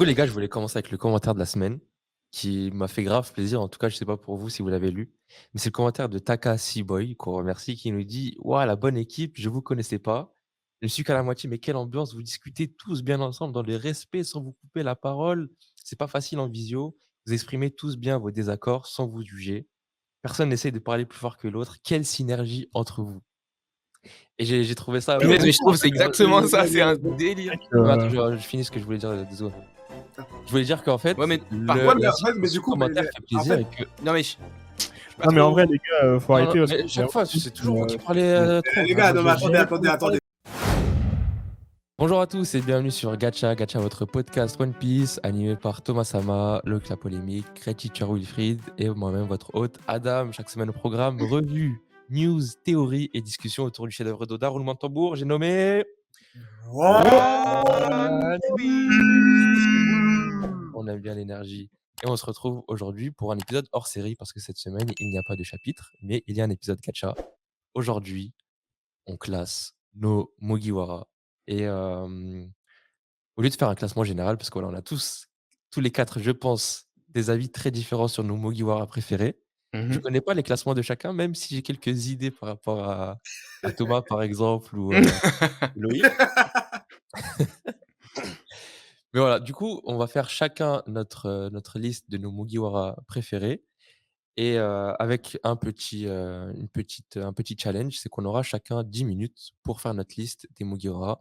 coup, les gars, je voulais commencer avec le commentaire de la semaine qui m'a fait grave plaisir. En tout cas, je sais pas pour vous si vous l'avez lu, mais c'est le commentaire de Taka Seaboy qu'on remercie qui nous dit: «Waouh, la bonne équipe, je vous connaissais pas. Je ne suis qu'à la moitié, mais quelle ambiance! Vous discutez tous bien ensemble dans le respect sans vous couper la parole. C'est pas facile en visio. Vous exprimez tous bien vos désaccords sans vous juger. Personne n'essaie de parler plus fort que l'autre. Quelle synergie entre vous!» Et j'ai trouvé ça Punaise, vraiment. mais je trouve que c'est exactement ça, c'est un délire. Ouais, attends, je finis ce que je voulais dire, 2 secondes. Je voulais dire qu'en fait, Ouais, mais par le Ouais, contre, mais la en fait, mais ce du coup, mais commentaire fait en plaisir fait, et que non mais je suis pas Non, mais en trop. vrai, les gars, faut non, non, arrêter parce mais que chaque fois, c'est toujours vous qui euh, parlez, trop. les gars, non, mais Je attendez. Bonjour à tous et bienvenue sur Gacha, votre podcast One Piece, animé par Thomas Sama, Loïc La Polémique, Teacher Wilfried et moi-même, votre hôte Adam. Chaque semaine au programme, revue, news, théorie et discussion autour du chef-d'œuvre d'Oda. Roulement de tambour, j'ai nommé... One On aime bien l'énergie. Et on se retrouve aujourd'hui pour un épisode hors série parce que cette semaine, il n'y a pas de chapitre, mais il y a un épisode Gacha. Aujourd'hui, on classe nos Mugiwara. Et au lieu de faire un classement général, parce que voilà, on a tous les 4, je pense, des avis très différents sur nos Mugiwara préférés. Je Mhm. connais pas les classements de chacun, même si j'ai quelques idées par rapport à Thomas, par exemple, ou Loïc. Mais voilà, du coup, on va faire chacun notre liste de nos Mugiwara préférés et avec un petit challenge, c'est qu'on aura chacun 10 minutes pour faire notre liste des Mugiwara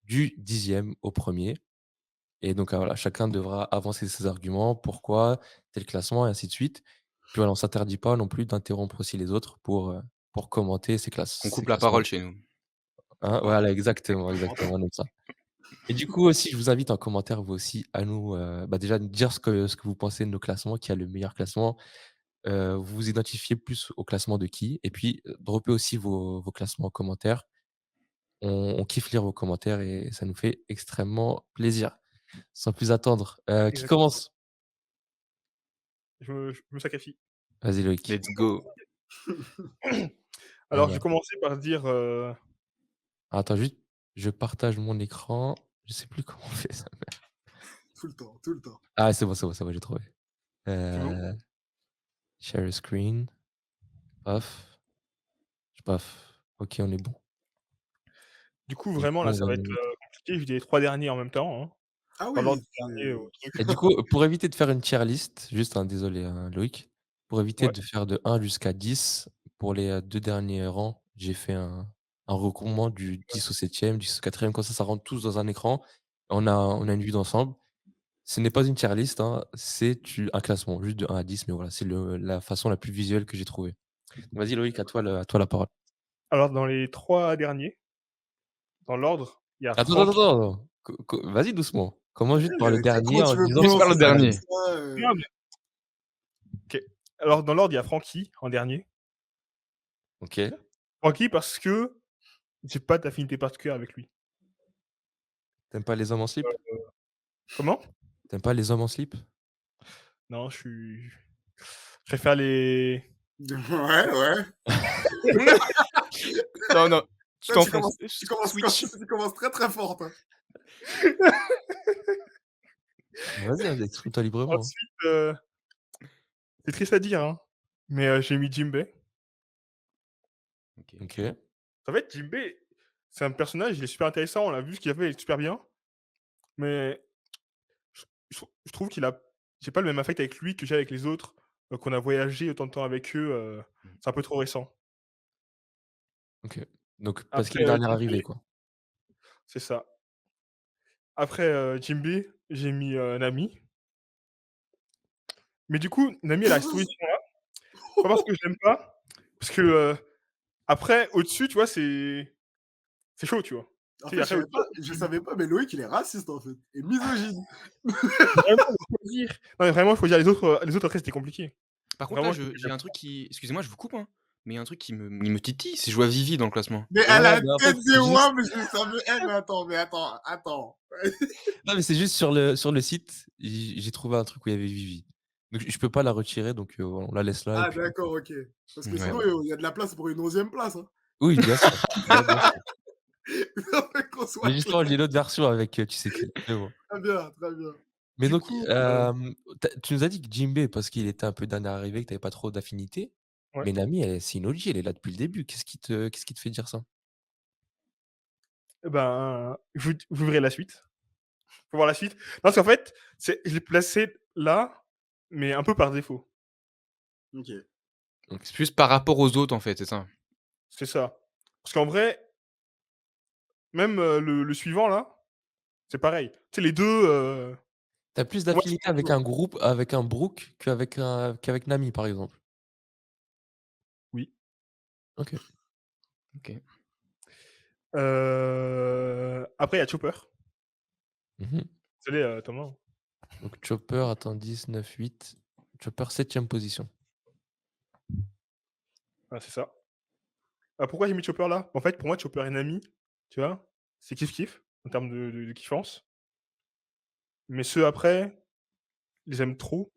du 10e au 1er. Et donc voilà, chacun devra avancer ses arguments, pourquoi, tel classement et ainsi de suite. Puis voilà, on s'interdit pas non plus d'interrompre aussi les autres pour commenter On ces coupe la classements. parole chez nous. Hein, voilà, exactement, on aime ça. Et du coup aussi, je vous invite en commentaire, vous aussi, à nous, déjà nous dire ce que vous pensez de nos classements, qui a le meilleur classement. Vous vous identifiez plus au classement de qui et puis, droppez aussi vos classements en commentaire. On kiffe lire vos commentaires et ça nous fait extrêmement plaisir. Sans plus attendre, qui Exactement. commence? Je me sacrifie. Vas-y Loïc. Let's go. Alors, je Alors, vais commencer par dire, attends juste, je partage mon écran. Je sais plus comment on fait ça. Tout le temps. Ah c'est bon, j'ai trouvé. c'est bon? Share screen. Paf. Paf. OK, on est bon. Du coup, Du vraiment, coup, là, on ça va va être, mettre compliqué. Je dis les 3 derniers en même temps, hein. Ah Dans l'ordre oui, du dernier au truc. et du coup, pour éviter de faire une tier list, juste, désolé, Loïc, pour éviter Ouais. de faire de 1 jusqu'à 10, pour les, 2 derniers rangs, j'ai fait un regroupement du 10 au 7e, 10 au 4e, comme ça rentre tous dans un écran. On a une vue d'ensemble. Ce n'est pas une tier list, c'est un classement, juste de 1 à 10, mais voilà, c'est la façon la plus visuelle que j'ai trouvée. Vas-y Loïc, à toi la parole. Alors, dans les 3 derniers, dans l'ordre, il y a Attends, Francky. vas-y doucement. Commence juste par le tu sais, dernier comment en tu veux disant Commence par commencer le ça comme dernier. ça Non, mais OK. Alors, dans l'ordre, il y a Francky en dernier. OK. Francky parce que j'ai pas d'affinité particulière avec lui. Tu aimes pas les hommes en slip? Comment? Tu aimes pas les hommes en slip? Non, je préfère les Ouais. Non, non, tu Là, t'enfonces. Switch. tu commences très très fort, toi. Vas-y, exprime-toi librement, hein. ensuite, c'est triste à dire, hein, mais j'ai mis Jinbei. OK. En fait, Jinbei, c'est un personnage, il est super intéressant, on l'a vu, ce qu'il a fait, il est super bien, mais je trouve qu'il a j'ai pas le même affect avec lui que j'ai avec les autres, qu'on a voyagé autant de temps avec eux, c'est un peu trop récent. OK. Donc parce qu'il Après, est dernier arrivé, Jinbei, quoi. c'est ça. Après, Jinbei, j'ai mis, Nami. Mais du coup, Nami, elle a cette position-là, pas parce que je l'aime pas, parce que, après, au-dessus, tu vois, c'est chaud, tu vois? En Tu sais, fait, après, je savais pas, mais Loïc, il est raciste, en fait, et misogyne. vraiment, il faut dire non, mais vraiment, il faut dire les autres après, c'était compliqué. Par contre, là, Vraiment, c'était j'ai un truc qui. Excusez-moi, je vous coupe, hein. Mais il y a un truc il me titille, c'est je vois Vivi dans le classement. Mais Ouais, elle a mais une en fait, tête de juste roi, mais je savais. Mais attends. non, mais c'est juste sur le site, j'ai trouvé un truc où il y avait Vivi. Donc je peux pas la retirer, donc voilà, on la laisse là et Ah, puis d'accord, ok. Parce que Ouais. sinon, il y a de la place pour une 11e place. Hein. oui, bien sûr. Bien sûr. Non, mais qu'on soit Mais justement, clair. j'ai l'autre version avec, tu sais qui. Mais bon. Très bien, très bien. Mais Du donc, coup, tu nous as dit que Djimbe, parce qu'il était un peu dernier arrivé, que tu avais pas trop d'affinité. ouais, Mais Nami, c'est une OG, elle est là depuis le début. Qu'est-ce qui te fait dire ça? eh ben, vous verrez la suite. Faut voir la suite. Non, parce qu'en fait, je l'ai placé là, mais un peu par défaut. Ok. C'est plus par rapport aux autres, en fait, c'est ça? C'est ça. Parce qu'en vrai, même, le suivant là, c'est pareil. Tu sais les 2, Tu as plus pour moi, c'est d'affinité mon avec duo. un groupe, avec un Brook qu'avec Nami, par exemple? Oui. OK. OK. Après il y a Chopper. Mmh. Désolé, Thomas. Donc Chopper, attends, 10, 9, 8. Chopper 7e position. Ah, c'est ça. Pourquoi j'ai mis Chopper là? En fait, pour moi, Chopper et Nami, tu vois, c'est kiff-kiff en termes de kiffance. Mais ceux après, je les aime trop,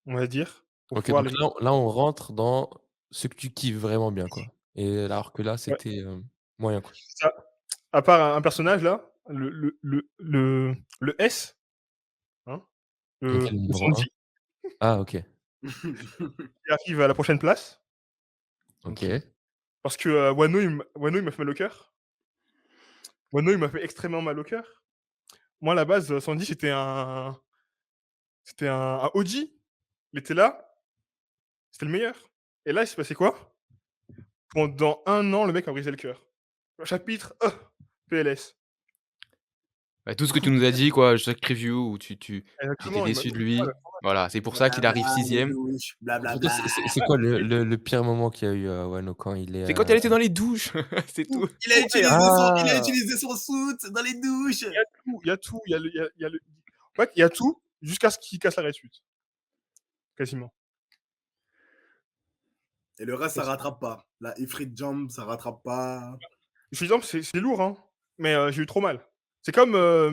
on va dire, pour OK, pouvoir donc les là, on rentre dans ce que tu kiffes vraiment bien, quoi. Et alors que là, ouais, c'était, moyen, quoi. c'est ça. À part un personnage là, le S, hein, OK, le le numéro un. Sanji, Ah OK. qui arrive à la prochaine place. OK. OK. Parce que, Wano, il m'a fait mal au cœur. Wano, il m'a fait extrêmement mal au cœur. Moi, à la base, Sandy, c'était un OG. Il était là, c'était le meilleur. Et là, il s'est passé quoi? Pendant 1 an, le mec m'a brisé le cœur. Chapitre, PLS. Bah, tout ce Du que coup tu nous as dit, quoi, chaque preview où tu étais exactement, il m'a déçu de fait trop mal. lui. Voilà, c'est pour ça qu'il arrive Blabla, les 6e. douches, Pour toi, blablabla. c'est quoi le pire moment qu'il y a eu à Wano quand il est, C'est quand elle était dans les douches, c'est Tout, tout. tout, il y a Il a Ah! utilisé son soute dans les douches. il y a tout, il y a tout, il y a le en fait, il y a tout jusqu'à ce qu'il casse la suite, quasiment, Et le reste, ça quasiment. rattrape pas. La Ifrit Jump, ça rattrape pas. Je suis exemple, c'est lourd, hein, mais j'ai eu trop mal. C'est comme, heu,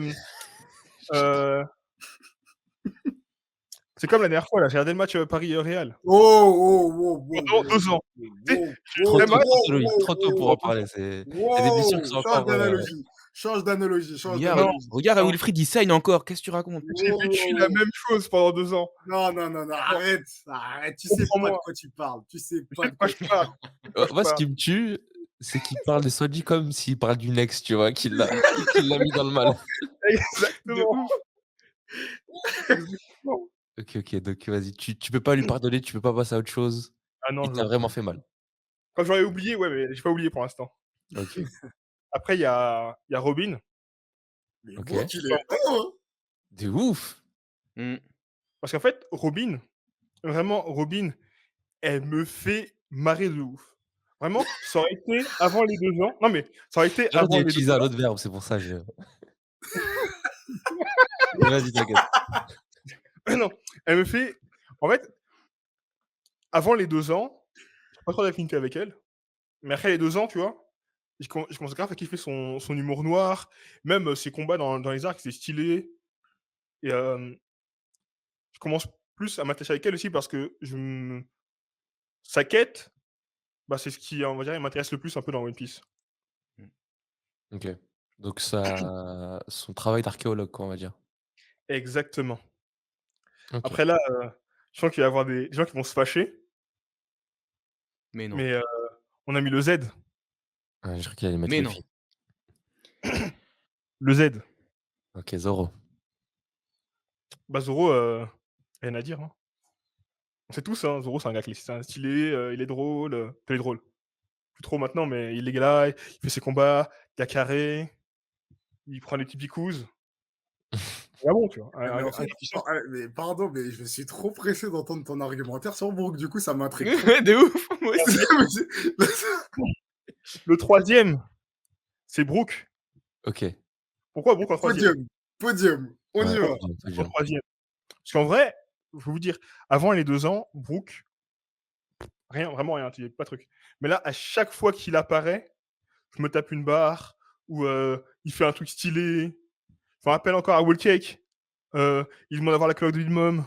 c'est comme la dernière fois là, j'ai regardé le match, Paris, Real. Oh, oh, oh, wow, Pendant wow, 2 ans. Tu sais, wow, j'ai eu Trop wow, très tôt, mal trop wow, tôt, Loïc, wow, trop tôt pour wow, en pendant 2 parler. ans. Il y a des blessures qui wow. sont encore, Change d'analogie, change Regarde, Non, d'analogie. regarde à non, Wilfried, il saigne encore, qu'est-ce que tu racontes? j'ai Wow, vécu wow, la wow. même chose pendant 2 ans. Non, non, non, non, Non, arrête, arrête. Tu sais pas de comprends-moi, quoi tu parles. Tu sais je pas sais de de quoi quoi je tu parle, parles. je sais de quoi je moi, ce parle. qui me tue, c'est qu'il parle de Sonji comme s'il parle d'une ex, tu vois? Qui l'a mis dans le mal. De Exactement, ouf. exactement. OK, donc vas-y, tu peux pas lui pardonner, tu peux pas passer à autre chose. Ah non, Il t'a vraiment fait mal. quand j'aurais oublié, ouais, mais j'ai pas oublié pour l'instant. OK, Après il y a Robin, Mais bon, OK. qu'il est haut, hein. De ouf! Mmh. parce qu'en fait, Robin, vraiment Robin, elle me fait marrer de ouf. Vraiment, ça aurait été avant les 2 ans non mais ça aurait été J'aurais dû avant les 2 utiliser un ans. autre verbe, c'est pour ça je vas-y, t'inquiète. Non, elle me fait en fait, avant les 2 ans, j'ai pas trop d'affinité avec elle, mais après les 2 ans, tu vois, je commence grave à kiffer son humour noir, même, ses combats dans les arcs, c'est stylé et je commence plus à m'attacher avec elle aussi parce que sa quête, bah, c'est ce qui, on va dire, m'intéresse le plus un peu dans One Piece. Mmh. OK. Donc son travail d'archéologue, quoi, on va dire. Exactement. OK. Après là, je sens qu'il va y avoir des gens qui vont se fâcher, Mais non, mais on a mis le Z. Ah, j'ai cru qu'il allait mettre mais non. Luffy. Le Z. OK, Zoro. Bah, Zoro, rien à dire, hein. On sait tous, hein, Zoro, c'est un gars c'est un stylé, il est drôle, enfin, il est drôle. Plus trop maintenant, mais il est là, il fait ses combats, il a carré, il prend les petits picouses. Ah bon, tu vois? Ah, mais en Un fait, gars qui sort. mais pardon, mais je suis trop pressé d'entendre ton argumentaire sur Brook. Du coup, ça m'intrigue trop. De ouf, moi Un aussi. gars le 3e, c'est Brook. OK. Pourquoi Brook en 3e? Podium, podium, on y Ouais, va. En 3e. Parce qu'en vrai, je vais vous dire, avant les 2 ans, Brook, rien, vraiment rien, tu pas de truc. Mais là, à chaque fois qu'il apparaît, je me tape une barre ou il fait un truc stylé. Je me rappelle encore à Wall Cake, il demande d'avoir la cloque de Lil Mom.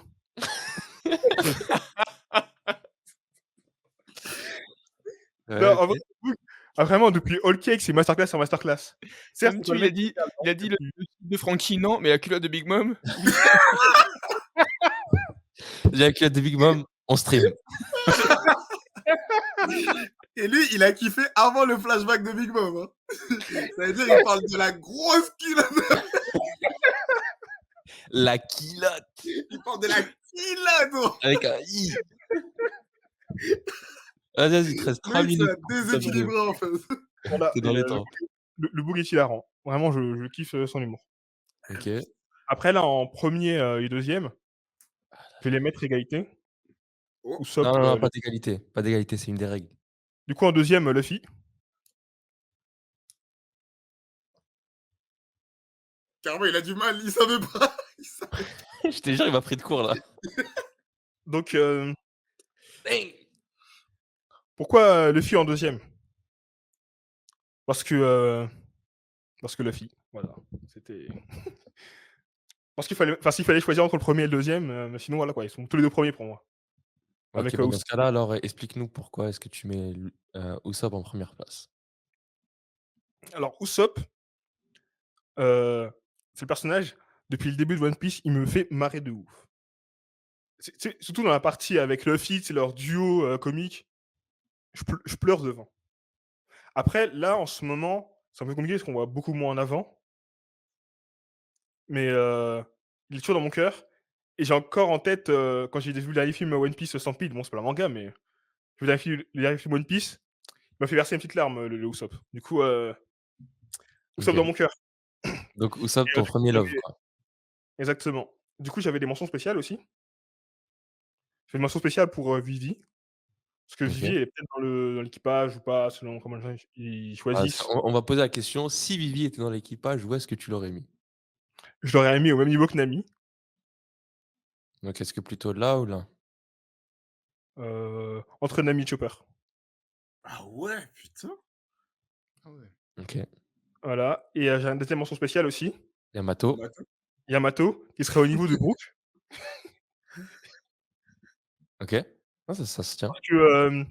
Non, Ouais, en vrai, OK. Ah vraiment, depuis All Cake, c'est masterclass sur masterclass. Ça Certes, me c'est pas tue, le il a mec dit il a dit le depuis slip de Frankie, non, mais la culotte de Big Mom, oui. J'ai la culotte de Big Mom, on stream. Et lui, il a kiffé avant le flashback de Big Mom. Hein. Ça veut dire qu'il parle de la grosse culotte. La culotte Il parle de la culotte. avec un i. Vas-y, il te reste 3 Mec, ça minutes a pour ta vidéo. déséquilibré en fait. voilà, T'es et dans les temps. le Boog est hilarant. Vraiment, je kiffe, son humour. OK. Après là, en 1er, et 2e, je vais les mettre égalité. Oh, Usopp, Non, le pas d'égalité. Pas d'égalité, c'est une des règles. du coup en 2e, Luffy. carrément, il a du mal, il savait pas. Il savait- Je te jure, il m'a pris de court là. Donc, Hey. pourquoi, Luffy en 2e? Parce que Luffy, voilà, c'était parce qu'il fallait s'il fallait choisir entre le 1er et le 2e, sinon voilà quoi, ils sont tous les 2 premiers pour moi. OK, Avec, bah, dans ce Usopp. cas-là, alors, explique-nous pourquoi est-ce que tu mets Usopp en première place? Alors Usopp, c'est le personnage, depuis le début de One Piece, il me fait marrer de ouf. C'est surtout dans la partie avec Luffy, c'est leur duo, comique, je pleure devant. Après là, en ce moment, c'est un peu compliqué parce qu'on voit beaucoup moins en avant, mais, il est toujours dans mon cœur et j'ai encore en tête, quand j'ai vu le dernier film One Piece Stampede, bon c'est pas un manga, mais le dernier film One Piece, il m'a fait verser une petite larme, le Usopp. Du coup, Usopp dans OK. mon cœur. Donc Usopp, Et ton du coup, premier love, j'avais quoi. exactement. Du coup, j'avais des mentions spéciales aussi. J'ai une mention spéciale pour, Vivi, parce que Vivi, OK. elle est peut-être dans l'équipage ou pas, selon comment les gens ils Ah, ça choisissent. on va poser la question, si Vivi était dans l'équipage, où est-ce que tu l'aurais mis? Je l'aurais mis au même niveau que Nami, Donc est-ce que plutôt là ou là? entre Nami et Chopper. Ah ouais, putain. Ah ouais. OK. Voilà, et j'ai une 2e mention spéciale aussi, Yamato. Bah, attends. Yamato, qui serait au niveau de Brook, OK. Ah ça se tient. parce que,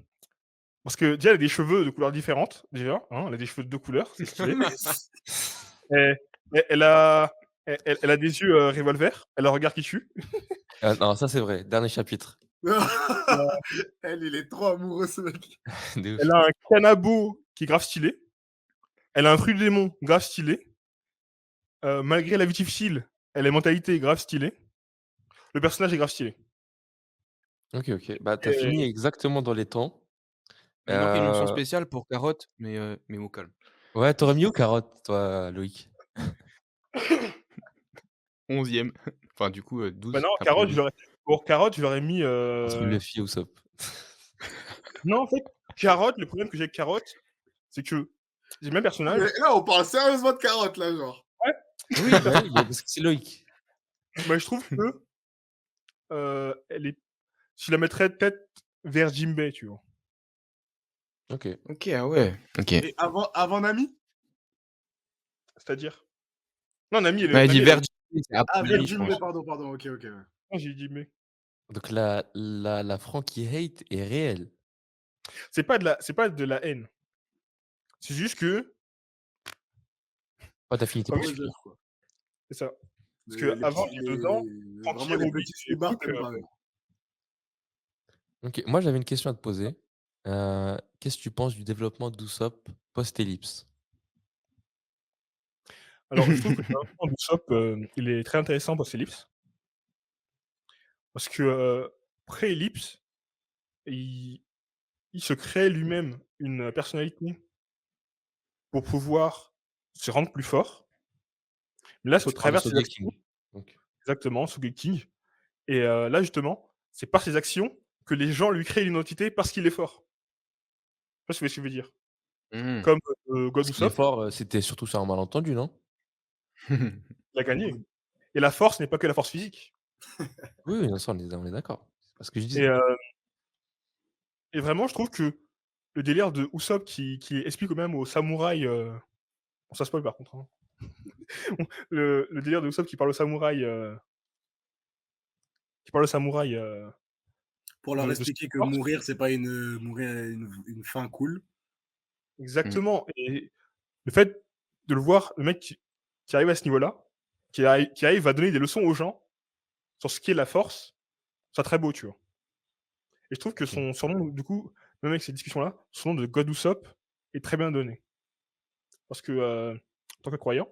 parce que déjà, elle a des cheveux de couleurs différentes, déjà, hein, elle a des cheveux de 2 couleurs, c'est stylé. Et elle a des yeux, revolver, elle a un regard qui tue. Ah non, ça c'est vrai, dernier chapitre. Elle, il est trop amoureux, ce mec. De ouf. Elle a un canabo qui est grave stylé. Elle a un fruit du démon grave stylé. Malgré la vie difficile, elle a une mentalité grave stylée. Le personnage est grave stylé. OK. Bah, tu as Et fini exactement dans les temps. Il manquait une mention Heu, spéciale pour Carotte, mais au calme. ouais, tu aurais mis où Carotte, toi, Loïc? 11e. Enfin du coup, bah 12 non, a Carotte, priori. je l'aurais mis, Entre Luffy et Usopp. non, en fait, Carotte, le problème que j'ai avec Carotte, c'est que c'est le même personnage. Mais là, on parle sérieusement de carotte, là, genre. Ouais, Oui, bah oui, parce que c'est Loïc. mais je trouve que, elle est je la mettrais peut-être vers Jinbei, tu vois? OK. OK, ah ouais. OK. Et avant Nami? C'est-à-dire? Non, Nami, Ouais, il dit Elle est Vergil, c'est Ah, après lui, je Virgin, pense. mais pardon, ok, ok. Ouais. non, j'ai dit mais. Donc la Frankie hate est réelle. C'est pas de la haine. C'est juste que, Oh, tu as fini tes comme Pour je les poursuites là? œufs, quoi. c'est ça. Parce Les, les, qu'avant, petits- il y a 2 ans, vraiment, Francky, les Robin petits et slibards, Brook, t'aimes pas, genre. OK, moi j'avais une question à te poser. Qu'est-ce que tu penses du développement d'Usopp post-ellipse? alors je trouve que le développement d'Usopp, il est très intéressant post-ellipse. Parce que, pré-ellipse, il il se crée lui-même une personnalité pour pouvoir se rendre plus fort. Mais là, c'est au Tu parles de travers de ses actions Sogeking, donc exactement, Sogeking et là, justement, c'est par ses actions que les gens lui créent une identité parce qu'il est fort. Je sais pas si vous voyez ce que je veux dire? Mmh. Comme, God parce qu'il est Usopp, fort, c'était surtout sur un malentendu, non? il a gagné et la force n'est pas que la force physique Oui, non, ça on est d'accord. C'est pas ce que je et disais. vraiment, je trouve que le délire de Usopp qui explique quand même aux samouraïs, bon ça spoil par contre, hein. Le délire de Usopp qui parle aux samouraïs, Pour leur de ce expliquer que force mourir, c'est pas mourir une fin cool. Exactement et le fait de le voir, le mec qui arrive à ce niveau-là, qui arrive à donner des leçons aux gens sur ce qu'est la force, c'est très beau, tu vois? Et je trouve que OK. son surnom, du coup, même avec ces discussions-là, son nom de God Usopp est très bien donné. Parce que, en tant que croyant,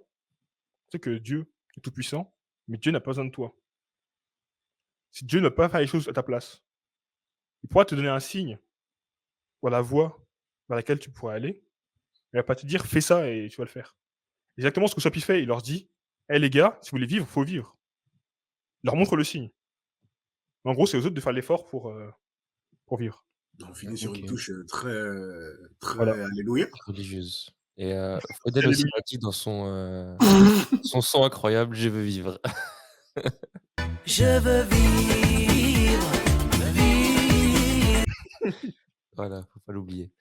tu sais que Dieu est tout-puissant, mais Dieu n'a pas besoin de toi. Si Dieu ne peut pas faire les choses à ta place, il pourra te donner un signe ou la voie vers laquelle tu pourrais aller, mais il va pas te dire: «Fais ça» et tu vas le faire. Exactement ce que Usopp il fait, il leur dit: «Eh les gars, si vous voulez vivre, faut vivre». Il leur montre le signe. En gros, c'est aux autres de faire l'effort pour vivre. On finit sur une OK. touche très, Voilà. très alléluia. Religieuse et Faudel aussi Alléluia. l'a dit dans son son incroyable «Je veux vivre». Je veux vivre, vivre. Voilà, faut pas l'oublier.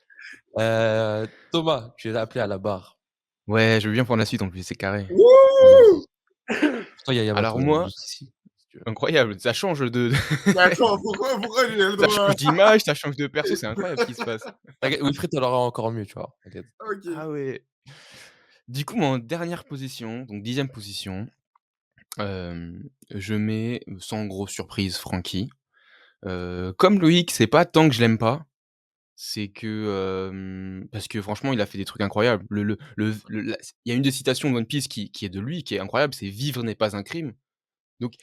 Thomas, tu es appelé à la barre. Ouais, je veux bien prendre la suite en plus, c'est carré. Wouh! Toi, il y a Alors Yamato, moi, juste ici, si tu veux. incroyable, ça change de Mais attends, pourquoi j'ai le ça droit? change d'image, ça change de perso, c'est incroyable ce qui se passe. T'inquiète, Wilfried te l'aura encore mieux, tu vois? T'inquiète. OK. Ah ouais. Du coup, moi en dernière position, donc 10e position, je mets, sans grosse surprise, Francky. Comme Loïc, c'est pas tant que je l'aime pas, c'est que, parce que franchement, il a fait des trucs incroyables. Le la il y a une des citations de One Piece qui est de lui, qui est incroyable, c'est: «Vivre n'est pas un crime». Donc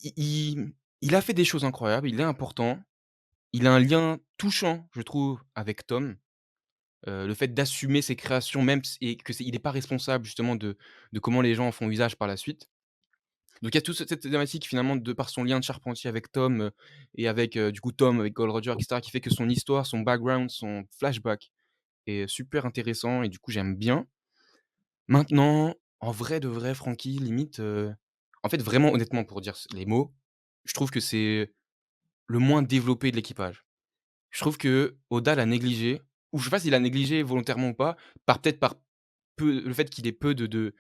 il a fait des choses incroyables, il est important, il a un lien touchant, je trouve, avec Tom. Le fait d'assumer ses créations même s et que c'est il est pas responsable justement de comment les gens en font usage par la suite. Donc il y a toute cette thématique finalement de par son lien de charpentier avec Tom, et avec, du coup Tom avec Gold Roger et cetera, qui fait que son histoire, son background, son flashback est super intéressant et du coup j'aime bien. Maintenant, en vrai de vrai, Francky limite, en fait vraiment honnêtement pour dire les mots, je trouve que c'est le moins développé de l'équipage. Je trouve que Oda l'a négligé, ou je sais pas s'il l'a négligé volontairement ou pas, peut-être par peu le fait qu'il ait peu de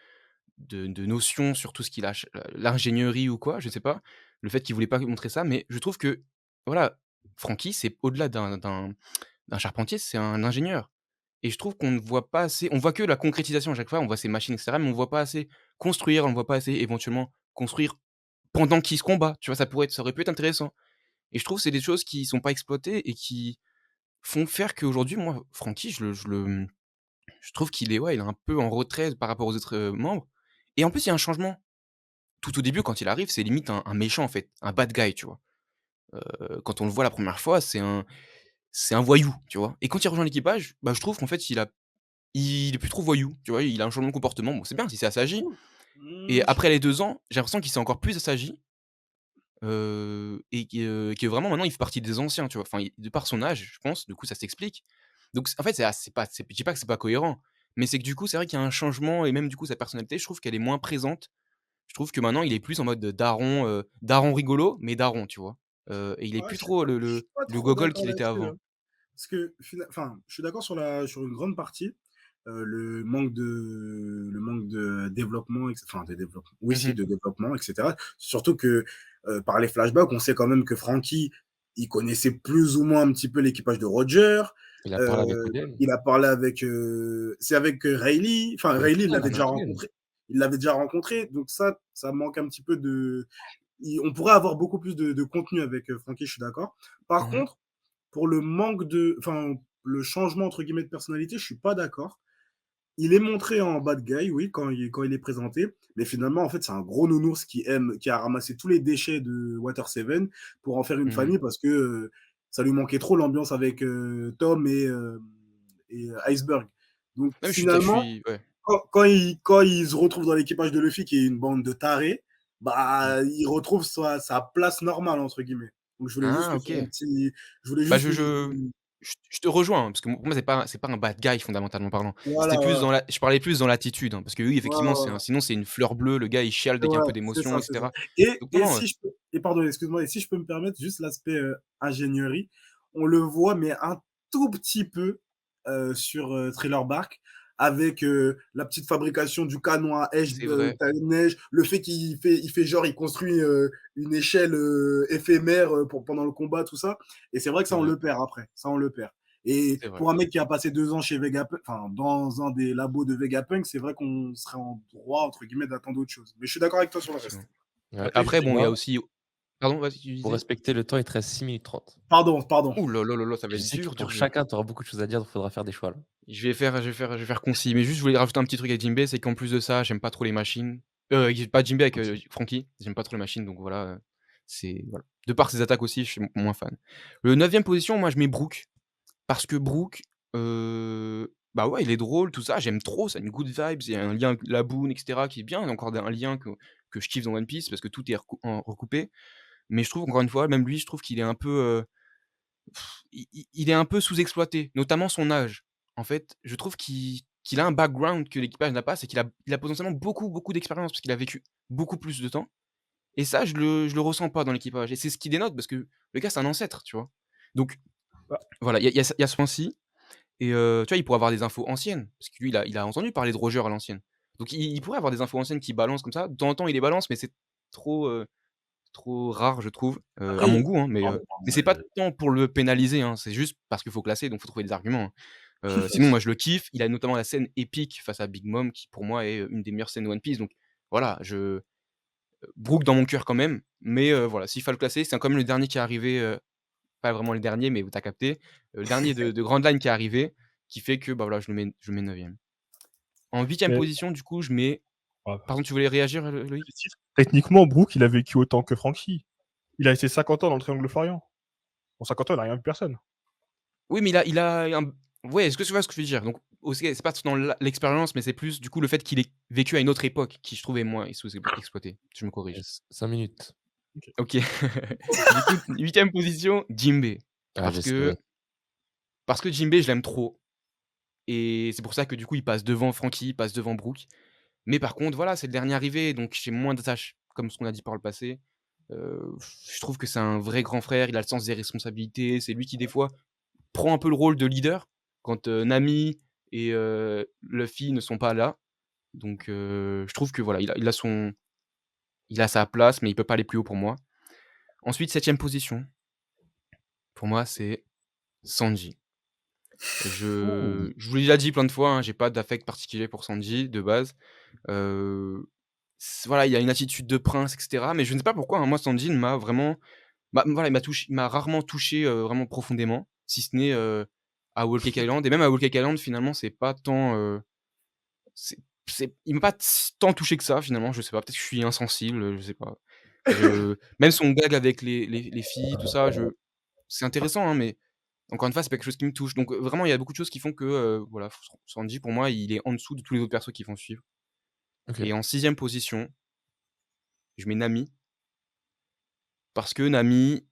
notions sur tout ce qu'il a l'ingénierie ou quoi, je sais pas. Le fait qu'il voulait pas montrer ça, mais je trouve que, voilà, Francky, c'est au-delà d'un charpentier, c'est un ingénieur et je trouve qu'on ne voit pas assez on voit que la concrétisation à chaque fois, on voit ses machines et cetera, mais on voit pas assez construire, on ne voit pas assez éventuellement construire pendant qu'il se combat, tu vois? Ça aurait pu être intéressant et je trouve que c'est des choses qui sont pas exploitées et qui font faire qu'aujourd'hui, moi, Francky, je trouve qu'il est ouais, il est un peu en retrait par rapport aux autres, membres et en plus, il y a un changement. Tout au début, quand il arrive, c'est limite un méchant, en fait, un bad guy, tu vois? Quand on le voit la première fois, c'est un voyou, tu vois? Et quand il rejoint l'équipage, bah, je trouve qu'en fait, il est plus trop voyou, tu vois? Il a un changement de comportement. Bon, c'est bien, il s'est assagi et Je après les 2 ans, j'ai l'impression qu'il s'est encore plus assagi, et que vraiment maintenant, il fait partie des anciens, tu vois? Enfin, il de par son âge, je pense, du coup, ça s'explique. Donc en fait, c'est je dis pas que c'est pas cohérent, mais c'est que du coup, c'est vrai qu'il y a un changement et même du coup, sa personnalité, je trouve qu'elle est moins présente. Je trouve que maintenant, il est plus en mode, daron rigolo, mais daron, tu vois? Et il est ouais, plus trop je suis pas le trop gogol d'accord qu'il était là-dessus, avant. hein. Parce que enfin, je suis d'accord sur une grande partie, le manque de développement enfin de développement, oui Mmh si, mh. de développement et cetera. Surtout que, par les flashbacks, on sait quand même que Franky, il connaissait plus ou moins un petit peu l'équipage de Roger, Il a parlé avec Oden. il a parlé avec, c'est avec, Rayleigh, enfin Avec Rayleigh, Oden, avec Oden. il l'avait déjà rencontré, donc ça manque un petit peu de on pourrait avoir beaucoup plus de contenu avec, Franky, je suis d'accord. Par Mmh. contre, pour le manque de enfin, le changement entre guillemets de personnalité, je suis pas d'accord. Il est montré en bad guy, oui, quand il est présenté, mais finalement, en fait, c'est un gros nounours qui a ramassé tous les déchets de Water Seven pour en faire une Mmh. famille parce que ça lui manquait trop l'ambiance avec Tom et Iceberg. Donc Non, mais je finalement, suis ouais. quand il se retrouve dans l'équipage de Luffy, qui est une bande de tarés, Mmh. bah, il retrouve sa place normale, entre guillemets. Donc Ah OK. je voulais Bah, juste lui je te rejoins, hein, parce que pour moi, c'est pas un bad guy fondamentalement parlant. voilà, C'était plus voilà. dans la je parlais plus dans l'attitude, hein, parce que oui, Ouais, effectivement, ouais, ouais. sinon c'est une fleur bleue, le gars il chiale dès qu'il y a un peu C'est d'émotion ça, et c'est ça. cetera. Et, Donc non, et non, si je peux, et pardon, excuse-moi, et si je peux me permettre, juste l'aspect ingénierie, on le voit, mais un tout petit peu sur Thriller Bark, avec la petite fabrication du canon à c'est vrai. neige, le fait il fait genre, il construit une échelle éphémère pendant le combat, tout ça. Et c'est vrai que C'est ça, on vrai. le perd après. Ça, on le perd. Et C'est vrai. pour un mec qui a passé 2 ans chez Vegapunk, enfin, dans un des labos de Vegapunk, c'est vrai qu'on serait en droit, entre guillemets, «d'attendre autre chose». Mais je suis d'accord avec toi sur le Effectivement. reste. Ouais. Après, Après bon, il y a moi aussi pardon, vas-y, tu Pour disais? respecter le temps, il te reste 6 minutes 30. pardon. Ouh là là là là, ça va Je être sais que dur, dur, pour dur. chacun, tu auras beaucoup de choses à dire, donc il faudra faire des choix là. Je vais faire concis, mais juste je voulais rajouter un petit truc avec Jinbei, c'est qu'en plus de ça, j'aime pas trop les machines. Pas Jinbei avec, OK. Franky, j'aime pas trop les machines, donc voilà, c'est voilà. De par ses attaques aussi, je suis moins fan. Le 9e position, moi je mets Brook, parce que Brook, bah, ouais, il est drôle, tout ça, j'aime trop, ça a une good vibes, il y a un lien avec la Boone et cetera qui est bien, il y a encore un lien que je kiffe dans One Piece parce que tout est recoupé. Mais je trouve encore une fois, même lui, je trouve qu'il est un peu, il est un peu sous-exploité, notamment son âge. En fait, je trouve qu'il a un background que l'équipage n'a pas, c'est qu'il a potentiellement beaucoup, beaucoup d'expérience parce qu'il a vécu beaucoup plus de temps et ça, je le ressens pas dans l'équipage et c'est ce qui dénote parce que le gars, c'est un ancêtre, tu vois? Donc Bah, voilà, il y a ce point-ci et tu vois, il pourrait avoir des infos anciennes parce que lui, il a entendu parler de Roger à l'ancienne. Donc il pourrait avoir des infos anciennes qui balancent comme ça. De temps en temps, il les balance, mais c'est trop, trop rare, je trouve, à après mon goût, hein, mais pardon, c'est pas tant pour le pénaliser, hein, c'est juste parce qu'il faut classer, donc faut trouver des arguments, hein. Sinon moi je le kiffe, il a notamment la scène épique face à Big Mom qui pour moi est, une des meilleures scènes de One Piece, donc voilà, Brook dans mon cœur quand même, mais voilà, s'il fallait le classer, c'est quand même le dernier qui est arrivé, pas vraiment le dernier, mais tu as capté, le dernier de Grand Line qui est arrivé, qui fait que, bah, voilà, je le mets 9e. En 8e mais position, du coup, je mets ah, pardon, tu voulais réagir, Loïc? précise, techniquement, Brook, il a vécu autant que Franky. Il a resté 50 ans dans le triangle Florian. En 50 ans, il a rien vu personne. Oui, mais il a un ouais, est-ce que tu vois ce que je veux dire? Donc aussi, c'est pas dans l'expérience, mais c'est plus du coup le fait qu'il ait vécu à une autre époque qui je trouvais moins exploité. Je me corrige. Yes, 5 minutes. OK. OK. Du coup, 8e position, Jinbei. Ah, Parce je que savais. parce que Jinbei, je l'aime trop et c'est pour ça que du coup, il passe devant Franky, il passe devant Brook. Mais par contre, voilà, c'est le dernier arrivé, donc j'ai moins d'attache, comme ce qu'on a dit par le passé. Je trouve que c'est un vrai grand frère, il a le sens des responsabilités, c'est lui qui des fois prend un peu le rôle de leader quand, Nami et Luffy ne sont pas là. Donc je trouve que voilà, il a sa place, mais il peut pas aller plus haut pour moi. Ensuite, 7e position, pour moi, c'est Sanji. Ouh! Je vous l'ai déjà dit plein de fois, hein, j'ai pas d'affect particulier pour Sanji de base. Voilà, il a une attitude de prince et cetera, mais je ne sais pas pourquoi, hein, moi Sanji ne m'a vraiment bah, voilà, il m'a rarement touché, vraiment profondément, si ce n'est, à Whole Cake Island et même à Whole Cake Island finalement c'est pas tant, c'est il m'a pas tant touché que ça finalement, je sais pas, peut-être que je suis insensible, je sais pas. Même son gag avec les filles, tout ça, c'est intéressant, hein, mais encore une fois, c'est pas quelque chose qui me touche. Donc, vraiment, il y a beaucoup de choses qui font que, voilà, Sanji pour moi, il est en dessous de tous les autres persos qui vont suivre. OK. Et en 6e position, je mets Nami, parce que Nami,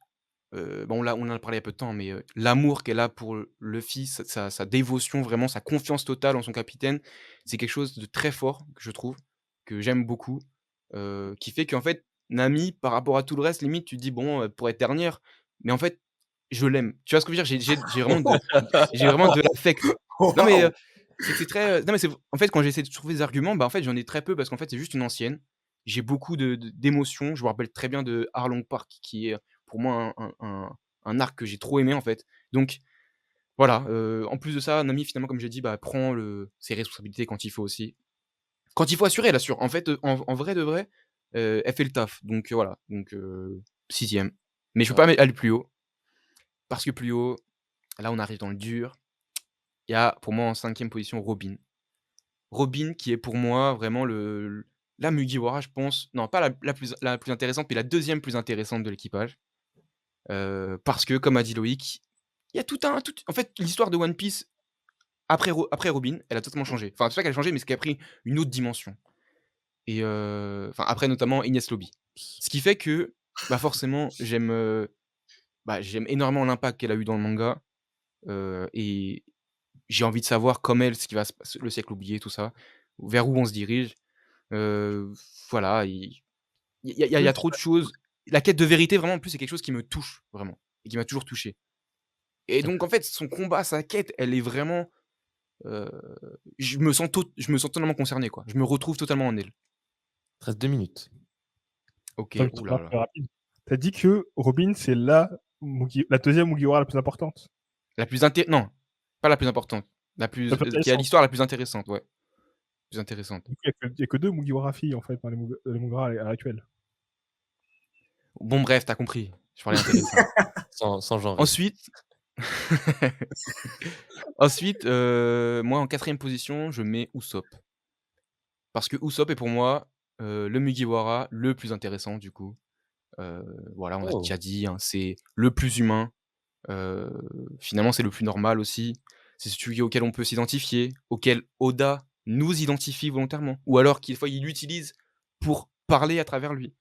bon, on en a parlé il y a peu de temps, mais, l'amour qu'elle a pour Luffy, sa dévotion, vraiment sa confiance totale en son capitaine, c'est quelque chose de très fort que je trouve, que j'aime beaucoup, qui fait qu'en fait, Nami, par rapport à tout le reste, limite, tu te dis: «Bon, elle pourrait ternir», mais en fait, je l'aime. Tu vois ce que je veux dire? J'ai vraiment de l'affect. Non mais, Waouh! c'est que c'est très, non mais c'est en fait, quand j'essaie de trouver des arguments, bah, en fait, j'en ai très peu parce qu'en fait, c'est juste une ancienne. J'ai beaucoup d'émotions. Je me rappelle très bien de Arlong Park qui est, pour moi un arc que j'ai trop aimé, en fait. Donc voilà, en plus de ça, Nami finalement, comme j'ai dit, bah, prend ses responsabilités quand il faut aussi. Quand il faut assurer, elle assure. En fait, en vrai de vrai, elle fait le taf. Donc voilà, donc 6e. Mais je peux Ouais, pas aller plus haut parce que plus haut, là, on arrive dans le dur. Il y a pour moi en 5e position Robin. Robin qui est pour moi vraiment la Mugiwara, je pense, non pas la plus intéressante, mais la 2e plus intéressante de l'équipage. Parce que comme a dit Loïc, il y a tout en fait, l'histoire de One Piece après Robin, elle a totalement changé. Enfin, c'est pas qu'elle a changé, mais c'est qu'elle a pris une autre dimension et enfin après notamment Enies Lobby. Ce qui fait que, bah, forcément j'aime énormément l'impact qu'elle a eu dans le manga, et j'ai envie de savoir comme elle ce qui va se passer le siècle oublié, tout ça, vers où on se dirige. Heu, voilà, il y a trop de choses. La quête de vérité vraiment en plus, c'est quelque chose qui me touche vraiment et qui m'a toujours touché et donc en OK. fait, son combat, sa quête, elle est vraiment, heu, je me sens totalement concerné, quoi. Je me retrouve totalement en elle. Il te reste 2 minutes. OK, Attends, une ouh petite là remarque là. rapide. Tu dit que Robin, c'est la 2e Mugiwara la plus importante. La plus inté non, Pas la plus importante, La plus qui a intéressante. l'histoire la plus intéressante, ouais, plus intéressante. Du coup, il y a que 2 Mugiwara filles, en fait, dans les mangas à l'heure actuelle. Bon bref, tu as compris, je parlais intéressant. Sans genrer. Ensuite ensuite, moi en 4e position, je mets Usopp. Parce que Usopp est pour moi, le Mugiwara le plus intéressant du coup. Heu, voilà, on a Oh! déjà dit, hein, c'est le plus humain, heu, finalement c'est le plus normal aussi. C'est celui auquel on peut s'identifier, auquel Oda nous identifie volontairement ou alors qu'il fois il l'utilise pour parler à travers lui.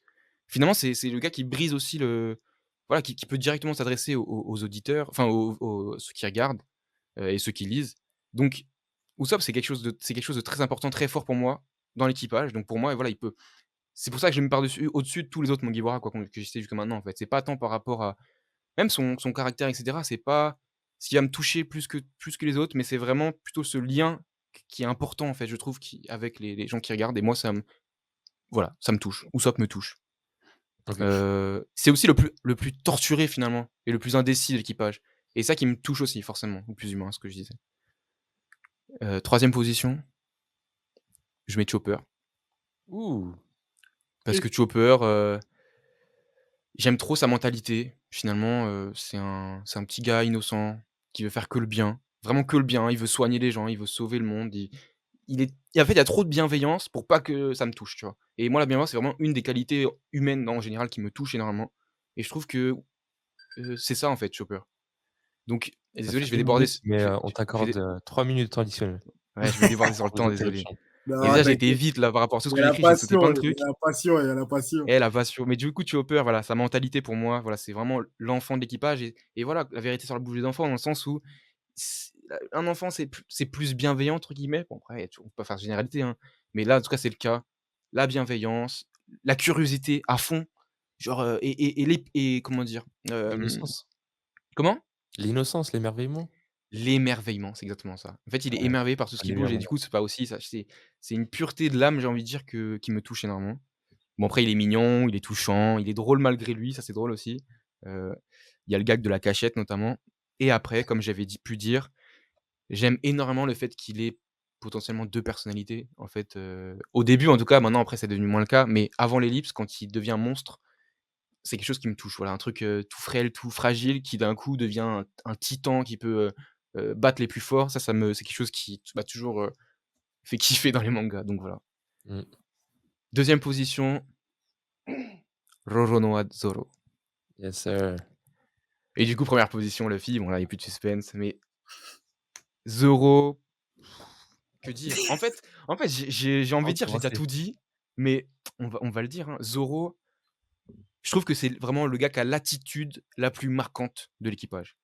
Finalement, c'est le gars qui brise aussi le voilà, qui peut directement s'adresser aux auditeurs, enfin aux ceux qui regardent, et ceux qui lisent. Donc Usopp, c'est quelque chose de très important, très fort pour moi dans l'équipage. Donc pour moi, voilà, il peut c'est pour ça que je le mets par-dessus au-dessus de tous les autres Mugiwara quoi, que j'ai cités jusque maintenant, en fait. C'est pas tant par rapport à même son caractère et cetera, c'est pas ce qui va me toucher plus que les autres, mais c'est vraiment plutôt ce lien qui est important, en fait, je trouve, avec les gens qui regardent et moi ça me voilà, ça me touche. Usopp me touche. OK. C'est aussi le plus torturé finalement et le plus indécis de l'équipage et ça qui me touche aussi forcément, le plus humain, ce que je disais. 3e position, je mets Chopper Ouh! parce que Chopper, j'aime trop sa mentalité. Finalement, c'est un petit gars innocent qui veut faire que le bien, vraiment que le bien. Il veut soigner les gens, il veut sauver le monde. Il est et en fait, il y a trop de bienveillance pour pas que ça me touche, tu vois? Et moi, la bienveillance, c'est vraiment une des qualités humaines en général qui me touche énormément et je trouve que, c'est ça en fait, Chopper. Donc Ça désolé, fait je vais 1 déborder minute, s mais on je vais t'accorde, dé 3 minutes de temps additionnel. ouais, je vais déborder sur le Sans temps, désolé. interruption. Et Non, déjà, j'ai été t'inquiète. vite là par rapport à tout ce Il y que a j'ai la écrit, j'ai sauté passion, plein de il y trucs. a la passion, il y a la passion. Et la passion. Mais du coup, Chopper, voilà, sa mentalité pour moi, voilà, c'est vraiment l'enfant de l'équipage et voilà, la vérité sur la bouche des enfants dans le sens où un enfant, c'est plus «bienveillant» entre guillemets. Bon après, on peut pas faire de généralité, hein, mais là, en tout cas, c'est le cas. La bienveillance, la curiosité à fond, genre, et comment dire? L'innocence. Comment? L'innocence, l'émerveillement. L'émerveillement, c'est exactement ça. En fait, il est Ouais, émerveillé par tout ce à qui bouge et l'émerveillement. du coup, c'est pas aussi ça c'est une pureté de l'âme, j'ai envie de dire qui me touche énormément. Bon après, il est mignon, il est touchant, il est drôle malgré lui, ça c'est drôle aussi. Heu, il y a le gag de la cachette notamment et après, comme j'avais pu dire, j'aime énormément le fait qu'il ait potentiellement 2 personnalités. En fait, au début en tout cas, maintenant après c'est devenu moins le cas, mais avant l'ellipse, quand il devient monstre, c'est quelque chose qui me touche. Voilà, un truc, tout frêle, tout fragile qui d'un coup devient un titan qui peut, battre les plus forts. C'est quelque chose qui m'a toujours, fait kiffer dans les mangas, donc voilà. Mmh. 2e position, Roronoa Zoro Yes sir. et du coup 1re position Luffy, bon là il y a plus de suspense, mais Zoro, que dire? En fait, j'ai envie Par de où dire, j'ai déjà commencer? tout dit, mais on va le dire, hein. Zoro, je trouve que c'est vraiment le gars qui a l'attitude la plus marquante de l'équipage.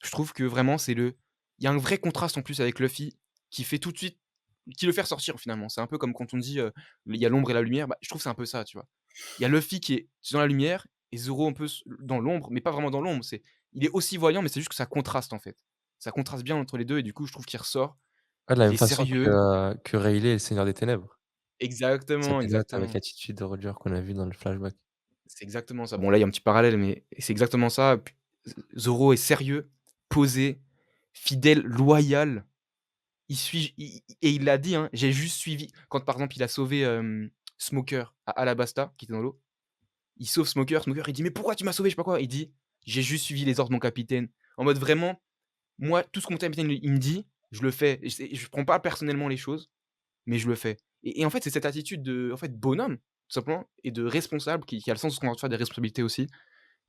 Je trouve que vraiment il y a un vrai contraste en plus avec Luffy qui fait tout de suite qui le fait ressortir finalement. C'est un peu comme quand on dit, il y a l'ombre et la lumière, bah, je trouve que c'est un peu ça, tu vois? Il y a Luffy qui est dans la lumière et Zoro un peu dans l'ombre, mais pas vraiment dans l'ombre, il est aussi voyant, mais c'est juste que ça contraste en fait. Ça contraste bien entre les 2 et du coup je trouve qu'il ressort. Ouais, de la Il même est façon sérieux. que Rayleigh et le Seigneur des Ténèbres. Ça Exactement, dénote avec exactement. l'attitude de Roger qu'on a vu dans le flashback. C'est exactement ça. Bon là, il y a un petit parallèle, mais c'est exactement ça. Zoro est sérieux, posé, fidèle, loyal. Il suit et il l'a dit, hein: «J'ai juste suivi» quand par exemple il a sauvé, Smoker à Alabasta, qui était dans l'eau. Il sauve Smoker, Smoker il dit: «Mais pourquoi tu m'as sauvé?» je sais pas quoi. Il dit: «J'ai juste suivi les ordres de mon capitaine». En mode vraiment, moi tout ce que mon capitaine il me dit, je le fais. Et je prends pas personnellement les choses, mais je le fais. Et en fait, c'est cette attitude de, en fait, bonhomme, tout simplement et de responsable qui a le sens qu'on va faire des responsabilités aussi,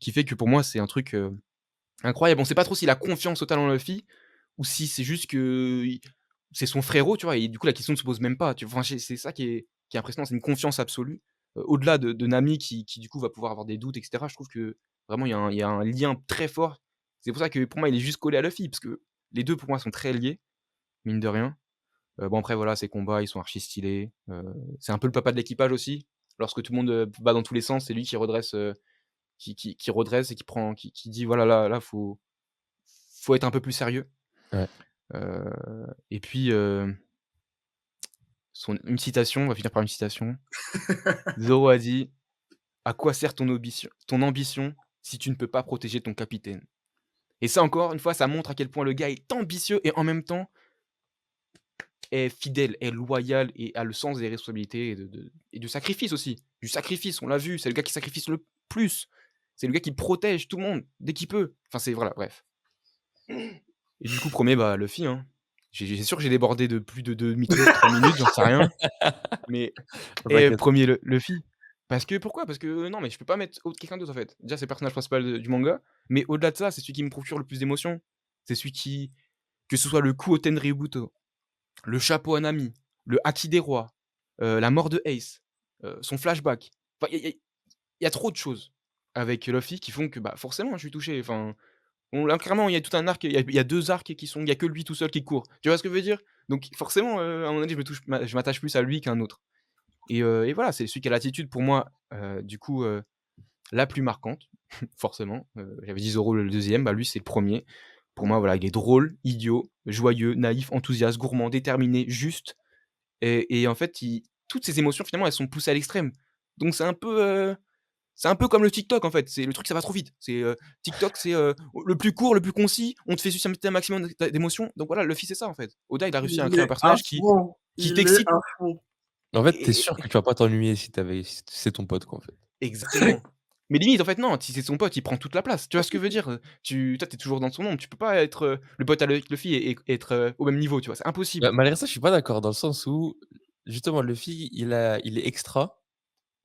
qui fait que pour moi, c'est un truc, incroyable. On sait pas trop s'il a confiance totale en Luffy ou si c'est juste que i c'est son frérot, tu vois? Et du coup, la question ne se pose même pas, tu vois? Enfin, c'est ça qui est impressionnant, c'est une confiance absolue, au-delà de Nami qui du coup va pouvoir avoir des doutes et cetera. Je trouve que vraiment il y a un lien très fort. C'est pour ça que pour moi, il est juste collé à Luffy parce que les 2 pour moi sont très liés, mine de rien. Bon après voilà, ses combats, ils sont archi stylés, c'est un peu le papa de l'équipage aussi. Lorsque tout le monde, va dans tous les sens, c'est lui qui redresse, qui redresse et qui dit: «Voilà, là, faut être un peu plus sérieux». Ouais. Et puis, une citation, on va finir par une citation. Zoro a dit: «À quoi sert ton ambition si tu ne peux pas protéger ton capitaine?» Et ça, encore une fois, ça montre à quel point le gars est ambitieux et en même temps est fidèle, est loyal et a le sens des responsabilités et du sacrifice aussi. Du sacrifice, on l'a vu, c'est le gars qui sacrifie le plus. C'est le gars qui protège tout le monde dès qu'il peut. Enfin, c'est voilà, bref. Et du coup, premier bah, Luffy, hein. C'est sûr que j'ai débordé de plus de 2 3 minutes, j'en sais rien. Mais et T'inquiète. 1er Luffy. Parce que pourquoi? Parce que non, mais je peux pas mettre quelqu'un d'autre, en fait. Déjà, c'est le personnage principal du manga, mais au-delà de ça, c'est celui qui me procure le plus d'émotions. C'est celui qui que ce soit le coup au Tenryubuto, le chapeau à Nami, le haki des rois, la mort de Ace, son flashback. Enfin, il y a trop de choses avec Luffy qui font que, bah, forcément, je suis touché. Enfin, on là, clairement, il y a tout un arc, il y a 2 arcs qui sont il y a que lui tout seul qui court. Tu vois ce que je veux dire? Donc forcément, à un moment donné, je m'attache plus à lui qu'à un autre. Et voilà, c'est celui qui a l'attitude pour moi, du coup, la plus marquante, forcément. J'avais dit Zoro le 2e, bah, lui, c'est le premier. Pour moi, voilà, il est drôle, idiot, joyeux, naïf, enthousiaste, gourmand, déterminé, juste et en fait, il toutes ces émotions, finalement, elles sont poussées à l'extrême. Donc c'est un peu comme le TikTok, en fait. C'est le truc, ça va trop vite. TikTok, c'est, le plus court, le plus concis, on te fait susciter un maximum d'émotions. Donc voilà, Luffy, c'est ça, en fait. Oda, il a réussi à Il créer un est à personnage fond. qui Il est t'excite à fond. En fait, tu es et sûr que tu vas pas t'ennuyer si c'est ton pote, quoi, en fait. exactement. Mais limite, en fait, non, si c'est son pote, il prend toute la place. Tu vois ce que je veux dire? Toi, tu es toujours dans son ombre. Tu peux pas être, le pote avec Luffy et être, au même niveau, tu vois? C'est impossible. Malgré ça, je suis pas d'accord dans le sens où, justement, Luffy, il est extra,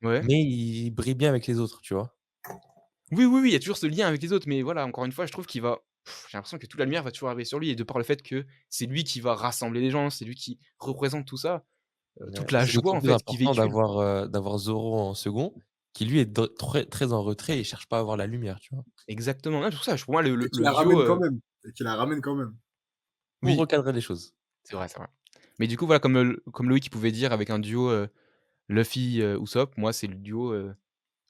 Ouais. mais il brille bien avec les autres, tu vois? Oui, oui, oui, il y a toujours ce lien avec les autres, mais voilà, encore une fois, je trouve qu'il va j'ai l'impression que toute la lumière va toujours arriver sur lui et de par le fait que c'est lui qui va rassembler les gens, c'est lui qui représente tout ça, toute la C'est joie, d'autant en plus fait, qu'il important véhicule. d'avoir Zoro en second, qui lui est très en retrait et cherche pas à avoir la lumière, tu vois? Exactement. Non, c'est pour ça, pour moi, le Et le qui le la duo, ramène quand même. Et qui la ramène quand même. Pour oui, recadrer les choses. c'est vrai, c'est vrai. Mais du coup, voilà, comme Loïc, il pouvait dire avec un duo, Luffy, Usopp, moi, c'est le duo,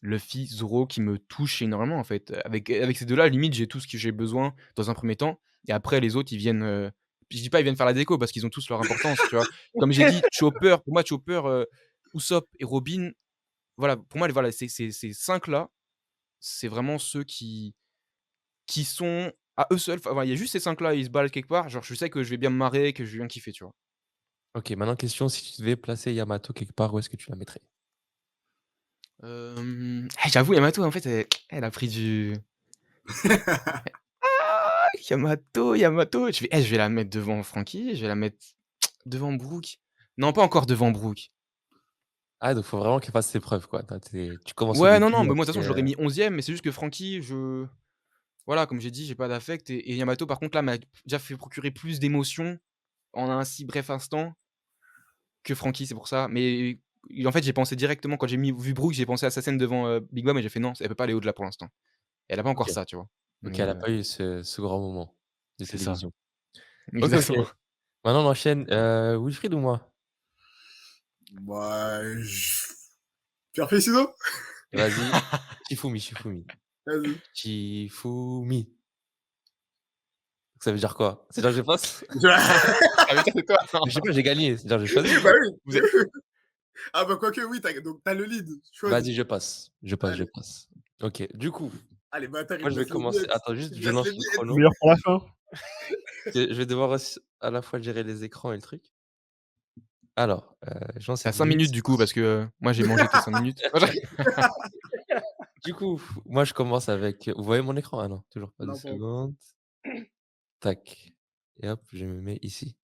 Luffy, Zoro qui me touche énormément, en fait. Avec ces 2 là, limite, j'ai tout ce que j'ai besoin dans un premier temps et après les autres, ils viennent, je dis pas ils viennent faire la déco parce qu'ils ont tous leur importance, tu vois? Comme j'ai dit, Chopper, pour moi, Chopper, Usopp et Robin, voilà, pour moi, voilà, ces 5 là, c'est vraiment ceux qui sont à eux seuls, enfin, voilà, il y a juste ces 5 là, ils se baladent quelque part, genre, je sais que je vais bien me marrer, que je vais bien kiffer, tu vois? OK, maintenant question, si tu devais placer Yamato quelque part, où est-ce que tu la mettrais? J'avoue, Yamato, en fait, elle a pris du ah! Yamato, je vais la mettre devant Franky, je vais la mettre devant Brook. Non, pas encore devant Brook. Ah, donc faut vraiment qu'elle fasse ses preuves, quoi. Tu commences au Ouais, non, non, début, mais moi, de toute après, façon, je l'aurais mis 11e, mais c'est juste que Franky, voilà, comme j'ai dit, j'ai pas d'affect et Yamato, par contre, là, m'a déjà fait procurer plus d'émotions en un si bref instant que Franky, c'est pour ça. Mais en fait, j'ai pensé directement quand vu Brook, j'ai pensé à sa scène devant, Big Mom et j'ai fait: «Non, elle peut pas aller au-delà pour l'instant». Elle a pas encore OK. ça, tu vois? OK, Mais elle a pas eu ce grand moment de c'est ça, télévision. OK, OK. exactement. Maintenant on enchaîne, Wilfried ou moi? Bah, pierre, feuille, ciseaux? Vas-y. Shifumi. Vas-y. Shifumi. Ça veut dire quoi? C'est-à-dire que je passe? Ça veut dire c'est toi? Je sais pas, j'ai gagné, c'est-à-dire que j'ai choisi? Bah Vous êtes oui. Ah bah quoique oui, donc tu le lead. Choisis. Vas-y, je passe. Je Allez. passe. OK, du coup, Allez, bâtard, il moi me je vais laisse les commencer miettes. attends juste, Il me je laisse lance les le miettes. chrono. Meilleur pour la fin. Je vais devoir aussi à la fois gérer les écrans et le truc. Alors, je lance Tu cette 5 minute. minutes du coup parce que, moi j'ai mangé tes 5 minutes. Du coup, moi je commence avec, vous voyez mon écran? Ah non, toujours pas, 2 Non, pas encore. secondes. Tac et hop, je me mets ici.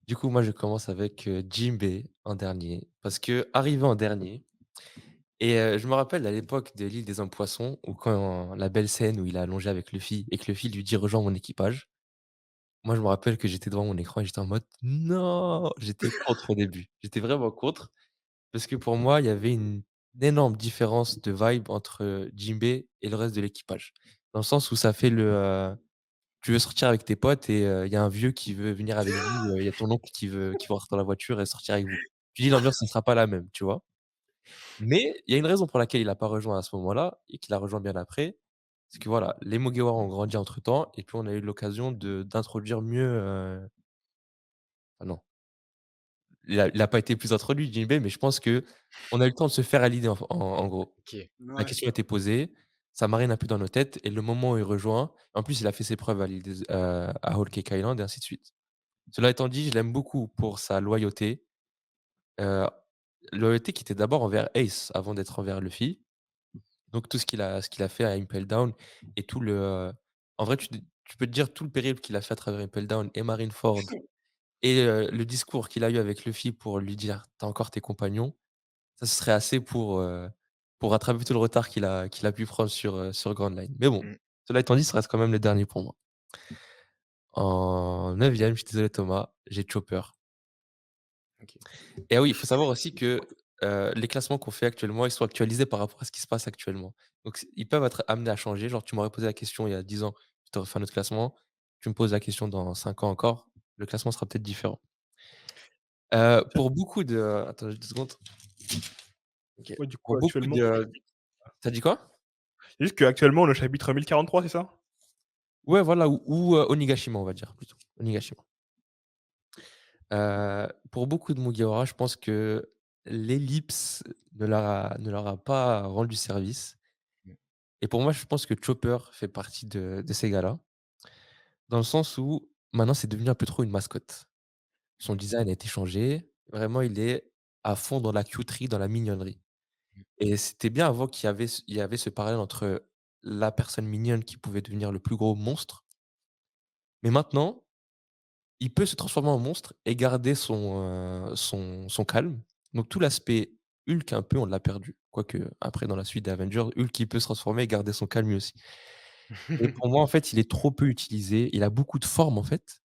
Du coup, moi je commence avec, Jinbei en dernier parce qu'arrivé en dernier et je me rappelle à l'époque de l'île des hommes poissons où quand la belle scène où il est allongé avec Luffy et que Luffy lui dit: «Rejoins mon équipage». Moi, je me rappelle que j'étais devant mon écran et j'étais en mode: «Non!» J'étais contre au début. J'étais vraiment contre parce que pour moi, il y avait une énorme différence de vibe entre, Jinbei et le reste de l'équipage. Dans le sens où ça fait tu veux sortir avec tes potes et il y a un vieux qui veut venir avec vous, il y a ton oncle qui veut rentrer dans la voiture et sortir avec vous. Tu dis l'ambiance ne sera pas la même, tu vois? Mais il y a une raison pour laquelle il a pas rejoint à ce moment-là et qu'il a rejoint bien après. C'est que voilà, les Mugiwara ont grandi entre-temps et puis on a eu l'occasion d'introduire mieux, ah non, il a pas été plus introduit Jinbei, mais je pense qu'on a eu le temps de se faire à l'idée en gros. OK. La Ouais. question a été posée, ça marine un peu dans nos têtes et le moment où il rejoint en plus, il a fait ses preuves à Whole Cake Island et ainsi de suite. Cela étant dit, je l'aime beaucoup pour sa heu, loyauté qui était d'abord envers Ace avant d'être envers Luffy. Donc tout ce qu'il a fait à Impel Down et tout en vrai, tu peux te dire tout le périple qu'il a fait à travers Impel Down et Marineford et le discours qu'il a eu avec Luffy pour lui dire: «Tu encore tes compagnons», ça ce serait assez pour rattraper tout le retard qu'il a pu prendre sur Grand Line. Mais bon, Mmh. cela étant dit, ça reste quand même le dernier pour moi. En 9e, je suis désolé Thomas, j'ai Chopper. OK. Et ah oui, il faut savoir aussi que, les classements qu'on fait actuellement, ils sont actualisés par rapport à ce qui se passe actuellement. Donc ils peuvent être amenés à changer. Genre, tu m'aurais posé la question il y a 10 ans, je t'aurais fait un autre classement. Tu me poses la question dans 5 ans encore, le classement sera peut-être différent. Pour beaucoup de attends, juste 2 secondes. OK. Ouais, du coup, Pour beaucoup actuellement, de tu dit quoi? c'est juste qu'actuellement, on est au chapitre 1043, c'est ça? Ouais, voilà, Onigashima, on va dire plutôt. Onigashima. Pour beaucoup de Mugiwara, je pense que l'ellipse ne leur a pas rendu service. Mmh. Et pour moi, je pense que Chopper fait partie de ces gars-là, dans le sens où maintenant c'est devenu un peu trop une mascotte. Son Mmh. design a été changé, vraiment il est à fond dans la cuterie, dans la mignonnerie. Et c'était bien avant qu'il y avait ce parallèle entre la personne mignonne qui pouvait devenir le plus gros monstre, mais maintenant, il peut se transformer en monstre et garder son calme. Donc tout l'aspect Hulk un peu, on l'a perdu. Quoique après dans la suite des Avengers, Hulk il peut se transformer et garder son calme lui aussi. Et pour moi, en fait, il est trop peu utilisé. Il a beaucoup de formes, en fait.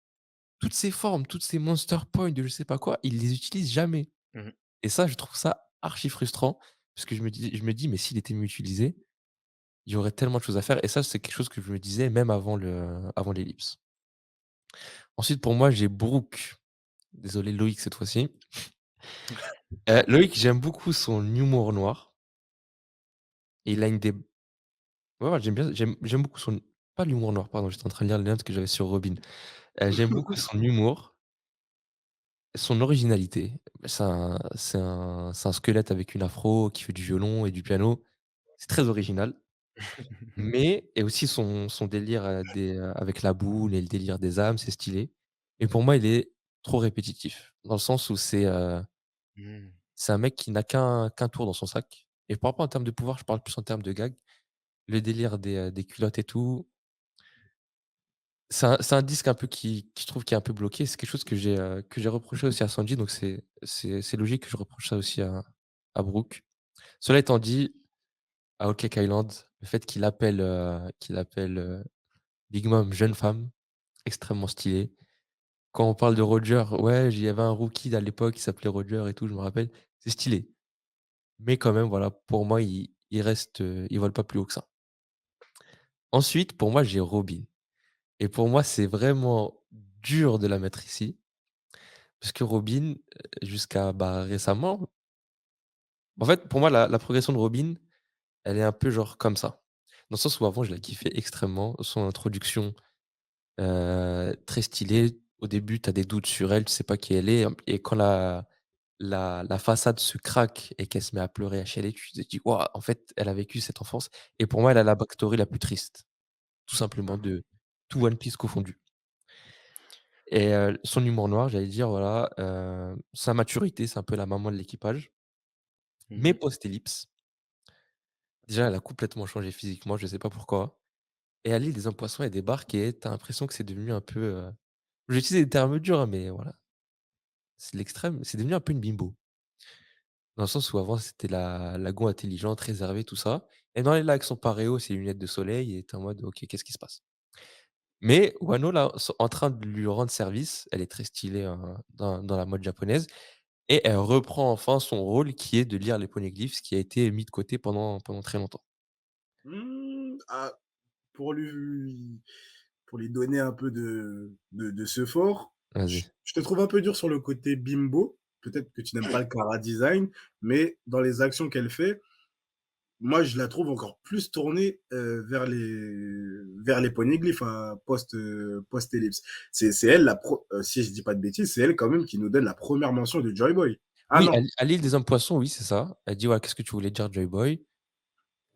Toutes ces formes, toutes ces monster points de je sais pas quoi, il les utilise jamais. Mmh. Et ça, je trouve ça archi frustrant parce que je me dis: «Mais s'il était mieux utilisé, il y aurait tellement de choses à faire» et ça, c'est quelque chose que je me disais même avant l'ellipse. Ensuite, pour moi, j'ai Brook. Désolé Loïc cette fois-ci. Loïc, j'aime beaucoup son humour noir et il a une des ouais, ouais, j'aime bien, j'aime beaucoup son pas l'humour noir, pardon, j'étais en train de lire les notes que j'avais sur Robin. J'aime beaucoup son humour. Son originalité, c'est un squelette avec une afro qui fait du violon et du piano. C'est très original, mais et aussi son délire, avec la boule et le délire des âmes, c'est stylé. Mais pour moi, il est trop répétitif, dans le sens où Mmh. c'est un mec qui n'a qu'un tour dans son sac et je parle pas en termes de pouvoir, je parle plus en termes de gag. Le délire des culottes et tout, c'est un disque un peu qui je trouve qui est un peu bloqué. C'est quelque chose que j'ai reproché aussi à Sanji, donc c'est logique que je reproche ça aussi à Brook. Cela étant dit, à Outcake Island, le fait qu'il appelle Big Mom jeune femme, extrêmement stylé. Quand on parle de Roger, ouais, il y avait un rookie à l'époque qui s'appelait Roger et tout, je me rappelle, c'est stylé. Mais quand même, voilà, pour moi, il reste, il vole pas plus haut que ça. Ensuite, pour moi, j'ai Robin et pour moi, c'est vraiment dur de la mettre ici parce que Robin, jusqu'à, bah, récemment en fait, pour moi, la progression de Robin, elle est un peu genre comme ça. Dans le sens où avant, je la kiffais extrêmement. Son introduction, très stylée. Au début, tu as des doutes sur elle, tu sais pas qui elle est, et quand la façade se craque et qu'elle se met à pleurer, à chialer, tu te dis: «Waouh, en fait, elle a vécu cette enfance» et pour moi, elle a la backstory la plus triste, tout simplement, de tout One Piece confondu et son humour noir, j'allais dire, voilà, sa maturité, c'est un peu la maman de l'équipage, mais Mmh. post-ellipse, déjà, elle a complètement changé physiquement, je sais pas pourquoi. Et à l'île des Hommes Poissons, elle débarque et tu as l'impression que c'est devenu un peu, je vais utiliser des termes durs, hein, mais voilà, c'est l'extrême, c'est devenu un peu une bimbo. Dans le sens où avant c'était la go intelligente, réservée, tout ça. Et non, elle est là avec son paréo, ses lunettes de soleil et tu es en mode: «OK, qu'est-ce qui se passe?» Mais Wano là, en train de lui rendre service, elle est très stylée, dans la mode japonaise et elle reprend enfin son rôle qui est de lire les poneglyphes, ce qui a été mis de côté pendant très longtemps. Ah, pour lui pour lui donner un peu de ce fort, Vas-y. je te trouve un peu dur sur le côté bimbo. Peut-être que tu n'aimes pas le chara design, mais dans les actions qu'elle fait, moi, je la trouve encore plus tournée, vers les poneglyphes, post-ellipse. C'est elle si je dis pas de bêtises, c'est elle quand même qui nous donne la première mention de Joy Boy. Ah Oui, non, à l'île des Hommes Poissons, oui, c'est ça. Elle dit: «Ouais, qu'est-ce que tu voulais dire, Joy Boy?»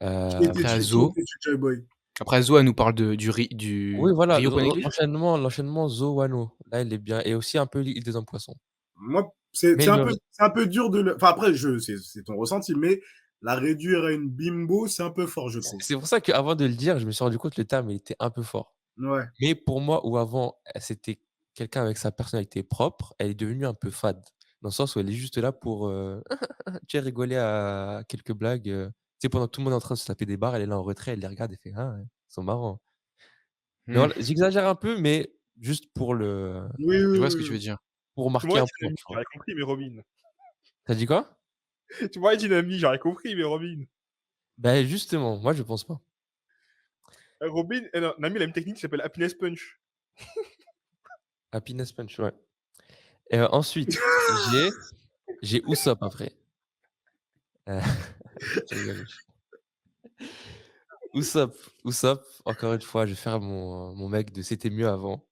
Qui était Après qui Azo était Joy Boy? après Azo, elle nous parle de Oui, du voilà, Rio Poneglyph? l'enchaînement Zo Wano. Là, il est bien et aussi un peu l'île des hommes poissons. Moi, Mais le c'est un peu dur de le enfin après c'est ton ressenti, mais la réduire à une bimbo, c'est un peu fort, je trouve. c'est pour ça qu'avant de le dire, je me suis rendu compte que le terme, il était un peu fort. Ouais. Mais pour moi, où avant, c'était quelqu'un avec sa personnalité propre, elle est devenue un peu fade. Dans le sens où elle est juste là pour, tu sais, rigoler à quelques blagues, tu sais, pendant que tout le monde est en train de se taper des barres, elle est là en retrait, elle les regarde et fait: «Ah ouais, ils sont marrants». Mais Mmh, voilà, j'exagère un peu, mais juste pour le Oui, je oui, vois ce oui, que tu oui. veux dire. pour Tu marquer m'aurais un dit point, Nami, tu vois? j'aurais compris, mais Robin. Tu as dit quoi? Tu m'aurais dit Nami, j'aurais compris, mais Robin. Ben justement, moi je pense pas. Robin, non, Nami, elle a une technique qui s'appelle Happiness Punch. Happiness Punch, ouais. Et ensuite, j'ai Usopp après. Heu, je rigole. Usopp, Usopp, encore une fois, je vais faire mon mec de «c'était mieux avant».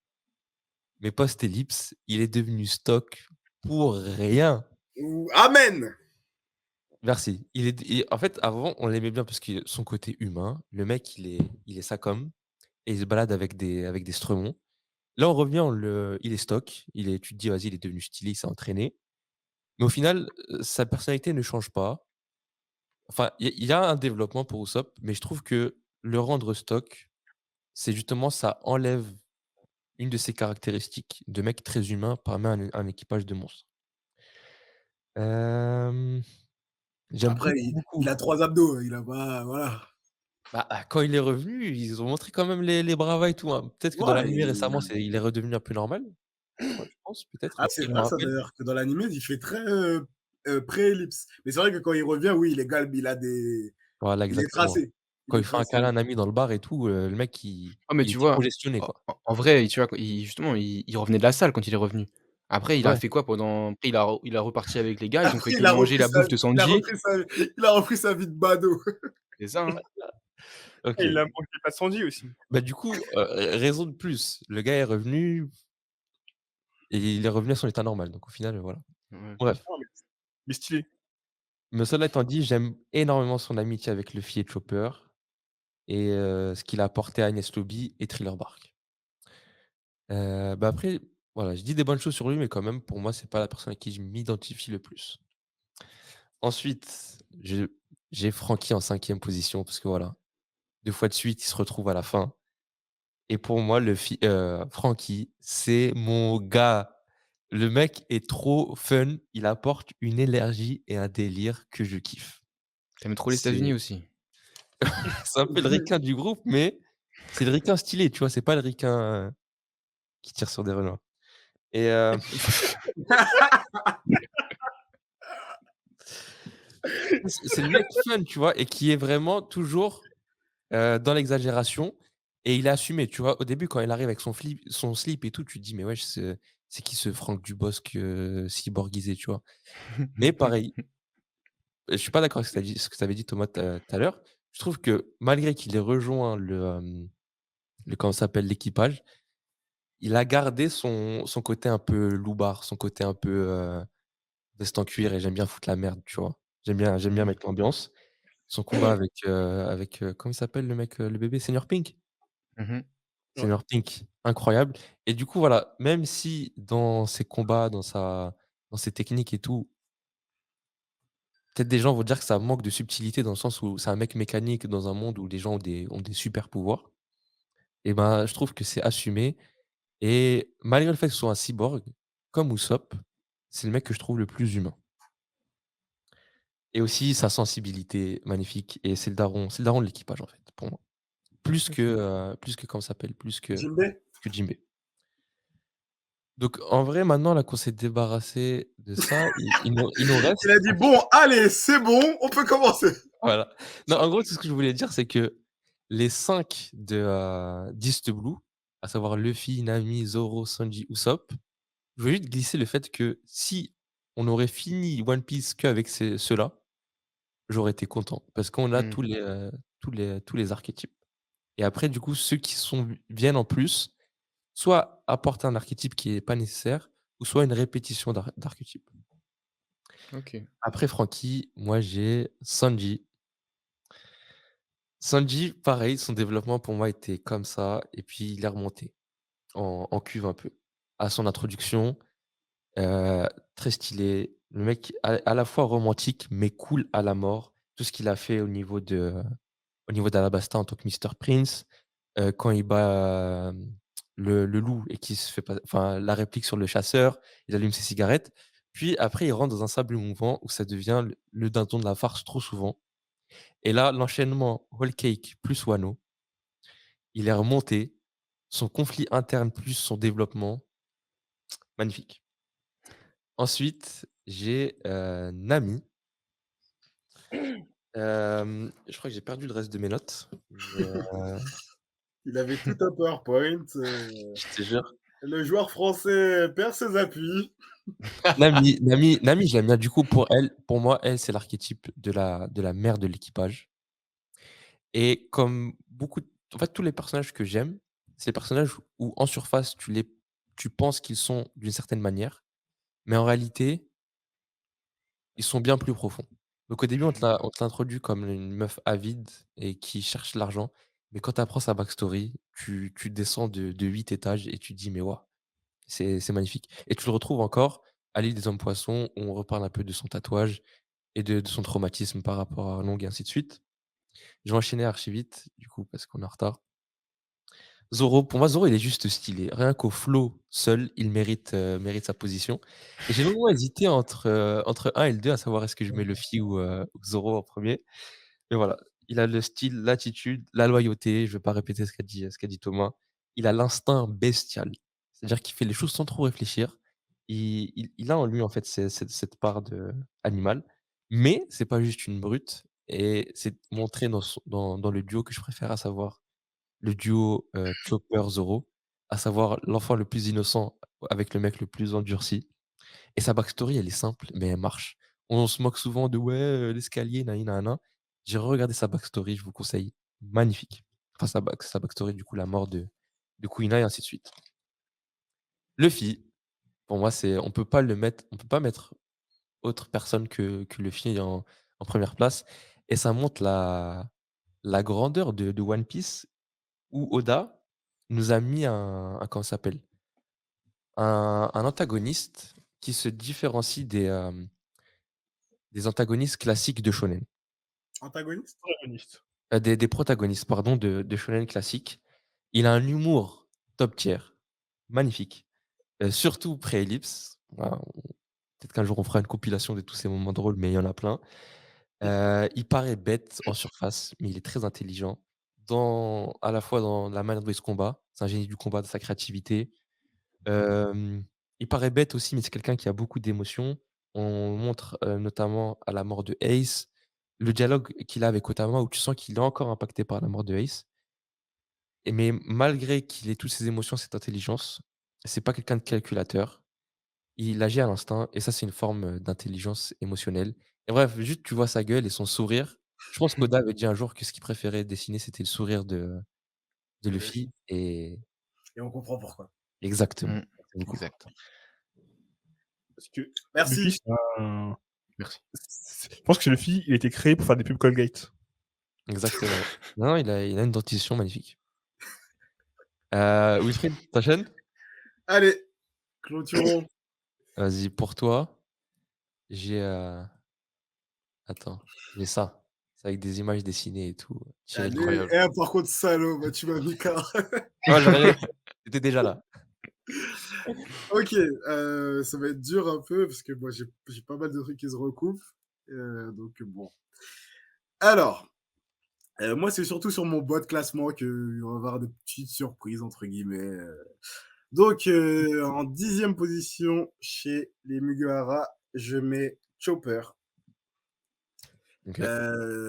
Mais post-ellipse, il est devenu stock pour rien. Ou amen! Merci. En fait, avant, on l'aimait bien parce que son côté humain, le mec, il est ça comme et il se balade avec des strumons. Là, on revient, il est stock, tu te dis: «Vas-y, il est devenu stylé, il s'est entraîné». Mais au final, sa personnalité ne change pas. Enfin, il y a un développement pour Usopp, mais je trouve que le rendre stock, c'est justement ça enlève une de ses caractéristiques de mec très humain parmi un équipage de monstres. Hem, J'aime Après, beaucoup, il beaucoup. a 3 abdos, il a pas voilà. Bah, quand il est revenu, ils ont montré quand même les bravas et tout, hein. Peut-être que dans Ouais, l'animé récemment, il est redevenu un peu normal. Ouais, je pense peut-être, ah, en tout c'est cas, je me vrai ça rappelle. d'ailleurs, que dans l'animé, il fait très, pré-ellipse. Mais c'est vrai que quand il revient, oui, Voilà, il est exactement. tracé. Il Quand est il fait un tracé. câlin à un ami dans le bar et tout, le mec Ah mais il tu était vois, congestionné, quoi. en vrai, tu vois, il justement, il revenait de la salle quand il est revenu. Après, il a Ouais, fait quoi pendant après il a reparti avec les gars, ils ont Après, fait que manger la bouffe de Sanji. il a repris sa vie de badaud. C'est ça, hein. Et il a OK. mangé pas de Sandy aussi. Bah, du coup, raison de plus, le gars est revenu et il est revenu à son état normal, donc au final, voilà. Ouais. Bref, Non, mais stylé. mais cela étant dit, j'aime énormément son amitié avec Luffy et Chopper et ce qu'il a apporté à Enies Lobby et Thriller Bark. Bah, après, voilà, je dis des bonnes choses sur lui, mais quand même, pour moi, c'est pas la personne avec qui je m'identifie le plus. Ensuite, j'ai Franky en 5e position parce que voilà, 2 fois de suite, il se retrouve à la fin et pour moi, Franky, c'est mon gars. Le mec est trop fun, il apporte une énergie et un délire que je kiffe. Tu aimes trop les États-Unis C'est aussi. c'est un peu le ricain du groupe, mais c'est le ricain stylé, tu vois? C'est pas le ricain, qui tire sur des renards et c'est le mec fun, tu vois? Et qui est vraiment toujours, dans l'exagération et il a assumé, tu vois? Au début, quand il arrive avec son slip et tout, tu te dis: «Mais wesh, c'est qui ce Franck Dubosc, cyborgisé?» tu vois? Mais pareil, je suis pas d'accord avec ce que tu avais dit Thomas tout à l'heure. Je trouve que malgré qu'il ait rejoint comment ça s'appelle? L'équipage, il a gardé son côté un peu loubard, son côté un peu, veste en cuir et j'aime bien foutre la merde, tu vois? J'aime bien Mmh. mettre l'ambiance. Son combat comment il s'appelle le mec, le bébé? Senior Pink? Mmh mh. Ouais. Senior Pink, incroyable et du coup, voilà, même si dans ses combats, dans ses techniques et tout, peut-être des gens vont dire que ça manque de subtilité dans le sens où c'est un mec mécanique dans un monde où les gens ont des super pouvoirs et ben, je trouve que c'est assumé et malgré le fait que ce soit un cyborg, comme Usopp, c'est le mec que je trouve le plus humain et aussi sa sensibilité magnifique et c'est le daron de l'équipage, en fait, pour moi. Plus que comment ça s'appelle? Jinbei? Que Jinbei. Donc en vrai, maintenant là qu'on s'est débarrassé de ça, il nous Il a reste dit: «Bon, allez, c'est bon, on peut commencer». voilà. Non, en gros, tout ce que je voulais dire, c'est que les 5 d'East Blue, à savoir Luffy, Nami, Zoro, Sanji, Usopp, je voulais juste glisser le fait que si on aurait fini One Piece qu'avec ceux-là, j'aurais été content parce qu'on a Mmh. tous les archétypes et après du coup, ceux qui viennent en plus, soit apporter un archétype qui est pas nécessaire ou soit une répétition d'archétypes. OK. Après Franky, moi j'ai Sanji. Sanji, pareil, son développement pour moi était comme ça et puis il est remonté en cuve un peu. À son introduction, heu, très stylé, le mec à la fois romantique mais cool à la mort. Tout ce qu'il a fait au niveau d'Alabasta en tant que Mr Prince, quand il bat, le loup et qu'il se fait pas enfin la réplique sur le chasseur, il allume ses cigarettes. Puis après il rentre dans un sable mouvant où ça devient le dindon de la farce trop souvent et là, l'enchaînement Whole Cake plus Wano, il est remonté, son conflit interne plus son développement, magnifique. Ensuite, j'ai, Nami. Je crois que j'ai perdu le reste de mes notes, mais, Il avait tout un PowerPoint. je te jure. Le joueur français perd ses appuis. Nami, je l'aime bien. Du coup, pour moi, elle, c'est l'archétype de la mère de l'équipage et comme beaucoup en fait, tous les personnages que j'aime, c'est les personnages où en surface, tu penses qu'ils sont d'une certaine manière, mais en réalité, ils sont bien plus profonds. Donc au début, on te l'introduit comme une meuf avide et qui cherche l'argent, mais quand tu apprends sa backstory, tu descends de 8 étages et tu te dis: «Mais waouh, c'est magnifique» et tu le retrouves encore à l'île des hommes poissons où on reparle un peu de son tatouage et de son traumatisme par rapport à Long et ainsi de suite. Je vais enchaîner archi vite, du coup, parce qu'on est en retard. Zoro, pour moi, Zoro, il est juste stylé. Rien qu'au flow seul, il mérite sa position. Et j'ai longuement hésité entre 1 et le 2, à savoir est-ce que je mets Luffy ou Zoro en premier. Mais voilà, il a le style, l'attitude, la loyauté. Je vais pas répéter ce qu'a dit Thomas. Il a l'instinct bestial. C'est-à-dire qu'il fait les choses sans trop réfléchir. Il a en lui, en fait, cette part de animal. Mais c'est pas juste une brute. Et c'est montré dans le duo que je préfère, à savoir le duo, Chopper-Zoro, à savoir l'enfant le plus innocent avec le mec le plus endurci et sa backstory, elle est simple, mais elle marche. On se moque souvent de: «Ouais, l'escalier, nani nanana». J'ai regardé sa backstory, je vous conseille, magnifique. Enfin sa backstory, du coup, la mort de Kuina et ainsi de suite. Luffy, pour moi, c'est on peut pas mettre autre personne que Luffy en 1re place et ça montre la grandeur de One Piece où Oda nous a mis comment ça s'appelle? Un antagoniste qui se différencie des antagonistes classiques de shonen. Antagoniste? Protagoniste. Des protagonistes, pardon, de shonen classiques. Il a un humour top tier, magnifique, surtout pré-Ellipse. Voilà, peut-être qu'un jour on fera une compilation de tous ces moments drôles, mais il y en a plein. Il paraît bête en surface, mais il est très intelligent à la fois dans la manière dont il se combat, c'est un génie du combat, de sa créativité. Hem, il paraît bête aussi, mais c'est quelqu'un qui a beaucoup d'émotions. On montre, notamment à la mort de Ace, le dialogue qu'il a avec Otama où tu sens qu'il est encore impacté par la mort de Ace et mais malgré qu'il ait toutes ces émotions, cette intelligence, c'est pas quelqu'un de calculateur. Il agit à l'instinct et ça, c'est une forme, d'intelligence émotionnelle et bref, juste tu vois sa gueule et son sourire. Je pense qu'Oda avait dit un jour que ce qu'il préférait dessiner, c'était le sourire de De Luffy. Luffy et Et on comprend pourquoi. exactement. Mmh. Merci beaucoup. Exact. Parce que Merci. Luffy, c'est un Merci. je pense que Luffy, il a été créé pour faire des pubs Colgate. Exactement. Non, il a une dentition magnifique. Wilfried, tu enchaînes? Allez, clôturons. Vas-y, pour toi, j'ai, attends, j'ai ça. C'est avec des images dessinées et tout, tiré du Allez, Incroyable. par contre, salaud, bah, tu m'as mis car. oh, j'arrive, tu déjà là. Ok, ça va être dur un peu parce que moi j'ai pas mal de trucs qui se recoupent. Donc bon. Alors, moi c'est surtout sur mon bot de classement qu'on va avoir des petites surprises entre guillemets. Donc en 10e position chez les Mugiwara, je mets Chopper. OK.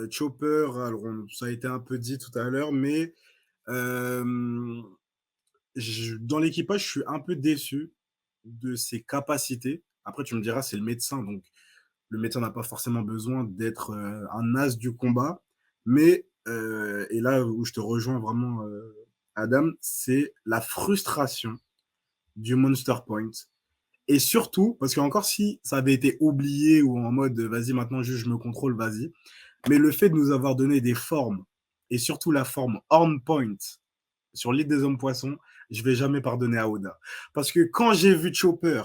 Chopper, alors ça a été un peu dit tout à l'heure, mais dans l'équipage, je suis un peu déçu de ses capacités. Après, tu me diras, c'est le médecin, donc le médecin n'a pas forcément besoin d'être un as du combat. Mais, et là où je te rejoins vraiment, Adam, c'est la frustration du Monster Point. Et surtout, parce qu'encore si ça avait été oublié ou en mode vas-y, maintenant juste je me contrôle, vas-y. Mais le fait de nous avoir donné des formes et surtout la forme on point sur l'île des hommes poissons, je vais jamais pardonner à Oda. Parce que quand j'ai vu Chopper,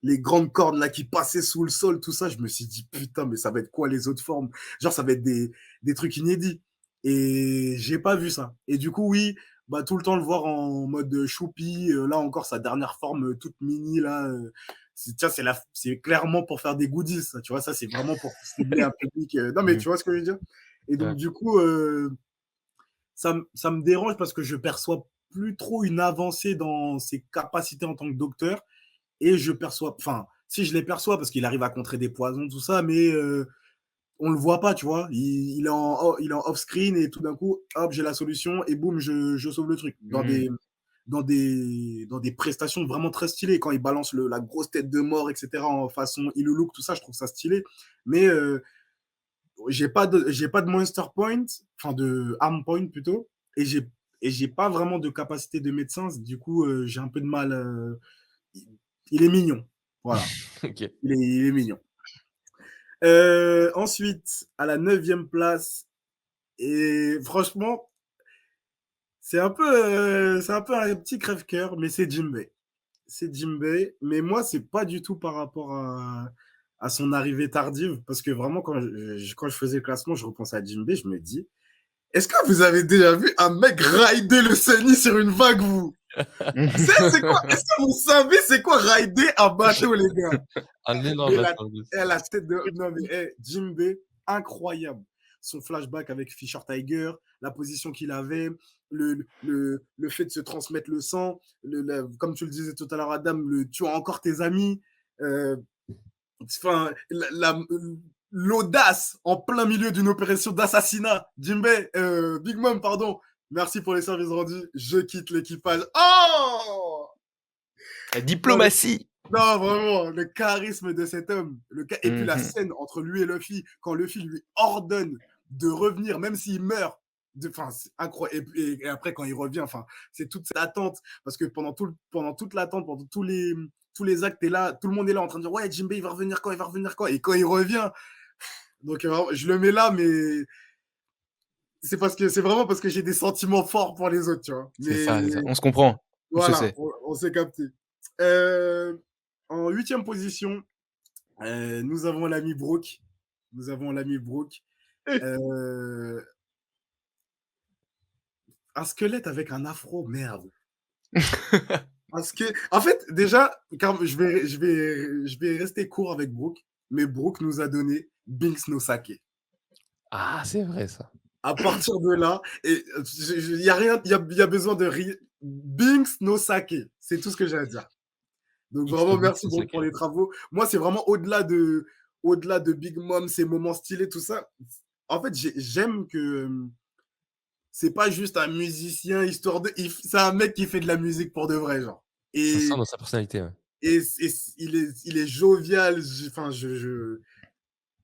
les grandes cordes là qui passaient sous le sol, tout ça, je me suis dit putain, mais ça va être quoi les autres formes? Genre, ça va être des trucs inédits. Et j'ai pas vu ça. Et du coup, oui, bah, tout le temps le voir en mode choupi, là encore sa dernière forme toute mini là. Tiens, c'est clairement pour faire des goodies, ça, tu vois, ça c'est vraiment pour cibler un public. Non, mais Mmh. tu vois ce que je veux dire? Et donc, Ouais. du coup, ça me dérange parce que je perçois plus trop une avancée dans ses capacités en tant que docteur. Et je perçois, enfin, si je les perçois parce qu'il arrive à contrer des poisons, tout ça, mais on le voit pas, tu vois. Il est en off-screen et tout d'un coup, hop, j'ai la solution et boum, je sauve le truc. Mmh. Dans des prestations vraiment très stylées. Quand il balance la grosse tête de mort, etc., en façon Iluluk, tout ça, je trouve ça stylé. Mais j'ai pas de monster point, enfin de arm point plutôt, et j'ai pas vraiment de capacité de médecin. Du coup, j'ai un peu de mal. Il, il est mignon, voilà. Ok. Il est mignon. Ensuite, à la 9e place, et franchement, c'est un peu un petit crève-cœur, mais c'est Jimbei. C'est Jimbei, mais moi, c'est pas du tout par rapport à son arrivée tardive, parce que vraiment, quand je faisais le classement, je repensais à Jimbei, je me dis, est-ce que vous avez déjà vu un mec rider le Sunny sur une vague, vous? C'est quoi? Est-ce que vous savez c'est quoi rider un bateau, les gars? Un énorme Mais bateau en plus. la tête de. Non, mais Jimbei, incroyable. Son flashback avec Fisher Tiger, la position qu'il avait, le fait de se transmettre le sang, comme tu le disais tout à l'heure, Adam, tu as encore tes amis. Enfin, l'audace en plein milieu d'une opération d'assassinat. Jimbei, Big Mom, pardon. Merci pour les services rendus. Je quitte l'équipage. Oh! La diplomatie. Non, vraiment, le charisme de cet homme. Et puis la Mmh. scène entre lui et Luffy, quand Luffy lui ordonne de revenir, même s'il meurt. Enfin, c'est incroyable. Et après, quand il revient, enfin, c'est toute cette attente. Parce que pendant toute l'attente, pendant tous les actes, là, tout le monde est là en train de dire ouais, Jinbei, il va revenir quand? Il va revenir quand? Et quand il revient, donc je le mets là, mais c'est vraiment parce que j'ai des sentiments forts pour les autres, tu vois. C'est Mais ça, c'est ça. On se comprend. On se voilà, sait. on s'est capté. Euh, En 8e position, nous avons l'ami Brooke. Nous avons l'ami Brooke. Euh, un squelette avec un afro, merde. En fait, déjà, car je vais rester court avec Brooke, mais Brooke nous a donné Binks no Sake. Ah, c'est vrai ça. À partir de là, il y a rien, il y a besoin de rien. Binks no Sake, c'est tout ce que j'ai à dire. Donc vraiment, merci Brooke pour les travaux. Moi, c'est vraiment au-delà de Big Mom, ces moments stylés, tout ça. En fait, j'aime que c'est pas juste un musicien histoire de. C'est un mec qui fait de la musique pour de vrai, genre. Ça sent Et, dans sa personnalité, ouais. il est jovial. Enfin,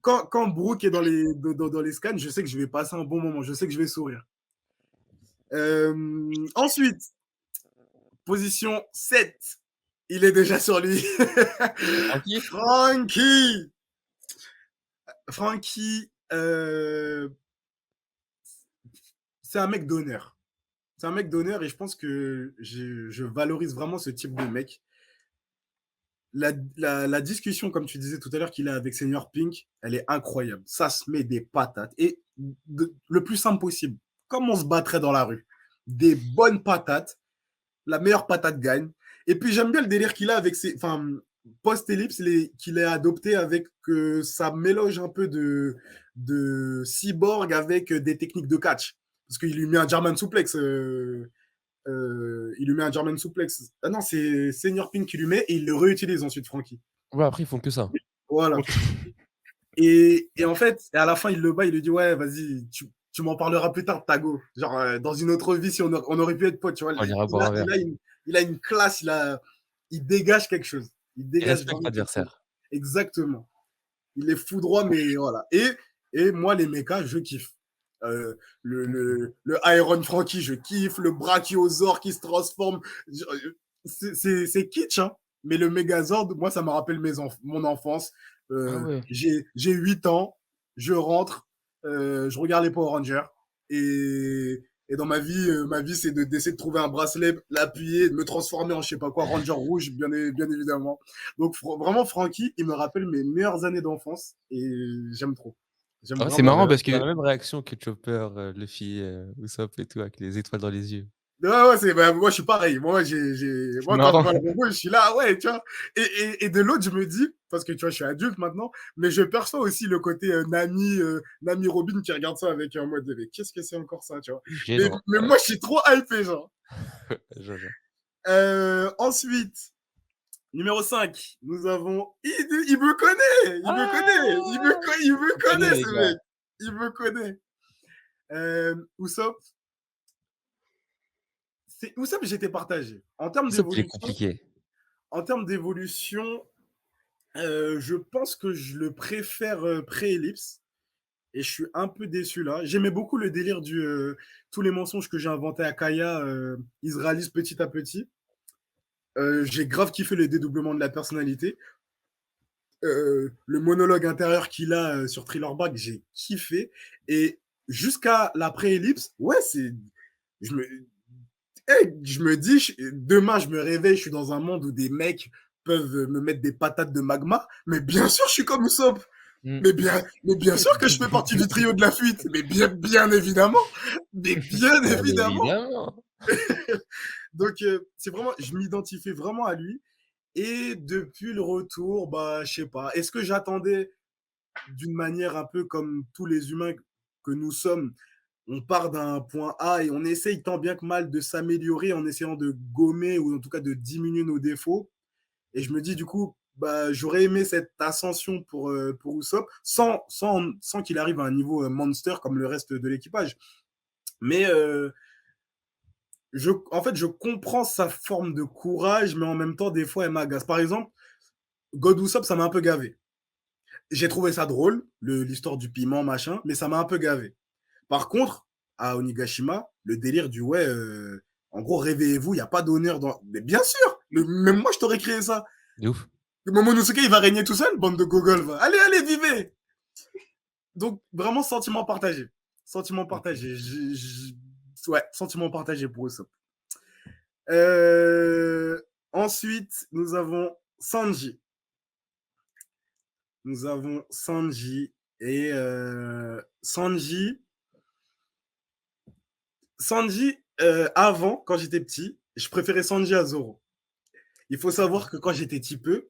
quand Brooke est dans les scans, je sais que je vais passer un bon moment. Je sais que je vais sourire. Ensuite, position 7. Il est déjà sur lui. Francky Frankie. Frankie, c'est un mec d'honneur. C'est un mec d'honneur et je pense que je valorise vraiment ce type de mec. La discussion, comme tu disais tout à l'heure, qu'il a avec Senior Pink, elle est incroyable. Ça se met des patates. Et le plus simple possible, comme on se battrait dans la rue. Des bonnes patates. La meilleure patate gagne. Et puis j'aime bien le délire qu'il a avec ses. Enfin, post-ellipse, qu'il a adopté avec ça mélange un peu de cyborg avec des techniques de catch. Parce qu'il lui met un German suplex. Il lui met un German suplex. Ah non, c'est Senior Pink qui lui met et il le réutilise ensuite, Frankie. Ouais, après, ils font que ça. Voilà. Et en fait, à la fin, il le bat, il lui dit ouais, vas-y, tu m'en parleras plus tard, Tago. Genre, dans une autre vie, si on aurait pu être potes, tu vois. On ira boire un verre. Il a une classe, il dégage quelque chose. Il Il dégage respecte vraiment quelque chose. l'adversaire. Exactement. Il est foudroie, mais voilà. Et moi, les mechas, je kiffe. Le Iron Frankie, je kiffe. Le Brachiosaur qui se transforme. C'est kitsch, hein. Mais le Megazord, moi, ça me rappelle mon enfance. Ah ouais. J'ai 8 ans, je rentre, je regarde les Power Rangers Et dans ma vie, c'est d'essayer de trouver un bracelet, l'appuyer, de me transformer en je sais pas quoi, Ranger rouge, bien évidemment. Donc vraiment, Francky, il me rappelle mes meilleures années d'enfance et j'aime trop. J'aime Ah, c'est vraiment marrant trop. parce On a que la même réaction que Chopper, Luffy, Usopp et tout, avec les étoiles dans les yeux. Ouais, moi, je suis pareil. c'est Moi, quand je marrant. vois le robot, je suis là, ouais, tu vois. Et de l'autre, je me dis, parce que tu vois, je suis adulte maintenant, mais je perçois aussi le côté Nami Robin qui regarde ça avec un mode, mais qu'est-ce que c'est encore ça, tu vois. Gênant. Mais moi, je suis trop hypé, genre. Je vois. Ensuite, numéro 5, nous avons. Il me connaît! Il me connaît! Il me On connaît, connaît, les ce gars. mec! Il me connaît. Usopp, Usopp, j'étais partagé. Usopp, il est compliqué. En termes d'évolution, je pense que je le préfère pré-ellipse. Et je suis un peu déçu là. J'aimais beaucoup le délire tous les mensonges que j'ai inventés à Kaya, ils se réalisent petit à petit. J'ai grave kiffé le dédoublement de la personnalité. Le monologue intérieur qu'il a sur Thriller Bark, j'ai kiffé. Et jusqu'à la pré-ellipse, ouais, je me, je me dis, demain, je me réveille, je suis dans un monde où des mecs peuvent me mettre des patates de magma, mais bien sûr, je suis comme Usopp. Mm. Mais bien sûr que je fais partie du trio de la fuite. Mais bien évidemment. Mais bien Bien évidemment. évidemment. Donc, c'est vraiment, je m'identifie vraiment à lui. Et depuis le retour, bah, je sais pas. Est-ce que j'attendais d'une manière un peu comme tous les humains que nous sommes, on part d'un point A et on essaye tant bien que mal de s'améliorer en essayant de gommer ou en tout cas de diminuer nos défauts. Et je me dis du coup, bah, j'aurais aimé cette ascension pour Usopp sans qu'il arrive à un niveau monster comme le reste de l'équipage. Mais en fait, je comprends sa forme de courage, mais en même temps, des fois, elle m'agace. Par exemple, God Usopp, ça m'a un peu gavé. J'ai trouvé ça drôle, l'histoire du piment, machin, mais ça m'a un peu gavé. Par contre, à Onigashima, le délire du ouais, en gros, réveillez-vous, il n'y a pas d'honneur dans. Mais bien sûr, même moi, je t'aurais créé ça. De ouf. Le Momonosuke, il va régner tout seul, bande de gogoles. Va. Allez, allez, vivez. Donc, vraiment, sentiment partagé. Sentiment partagé. Ouais, sentiment partagé pour eux, ça. Ensuite, nous avons Sanji. Nous avons Sanji. Et Sanji, avant, quand j'étais petit, je préférais Sanji à Zoro. Il faut savoir que quand j'étais petit peu,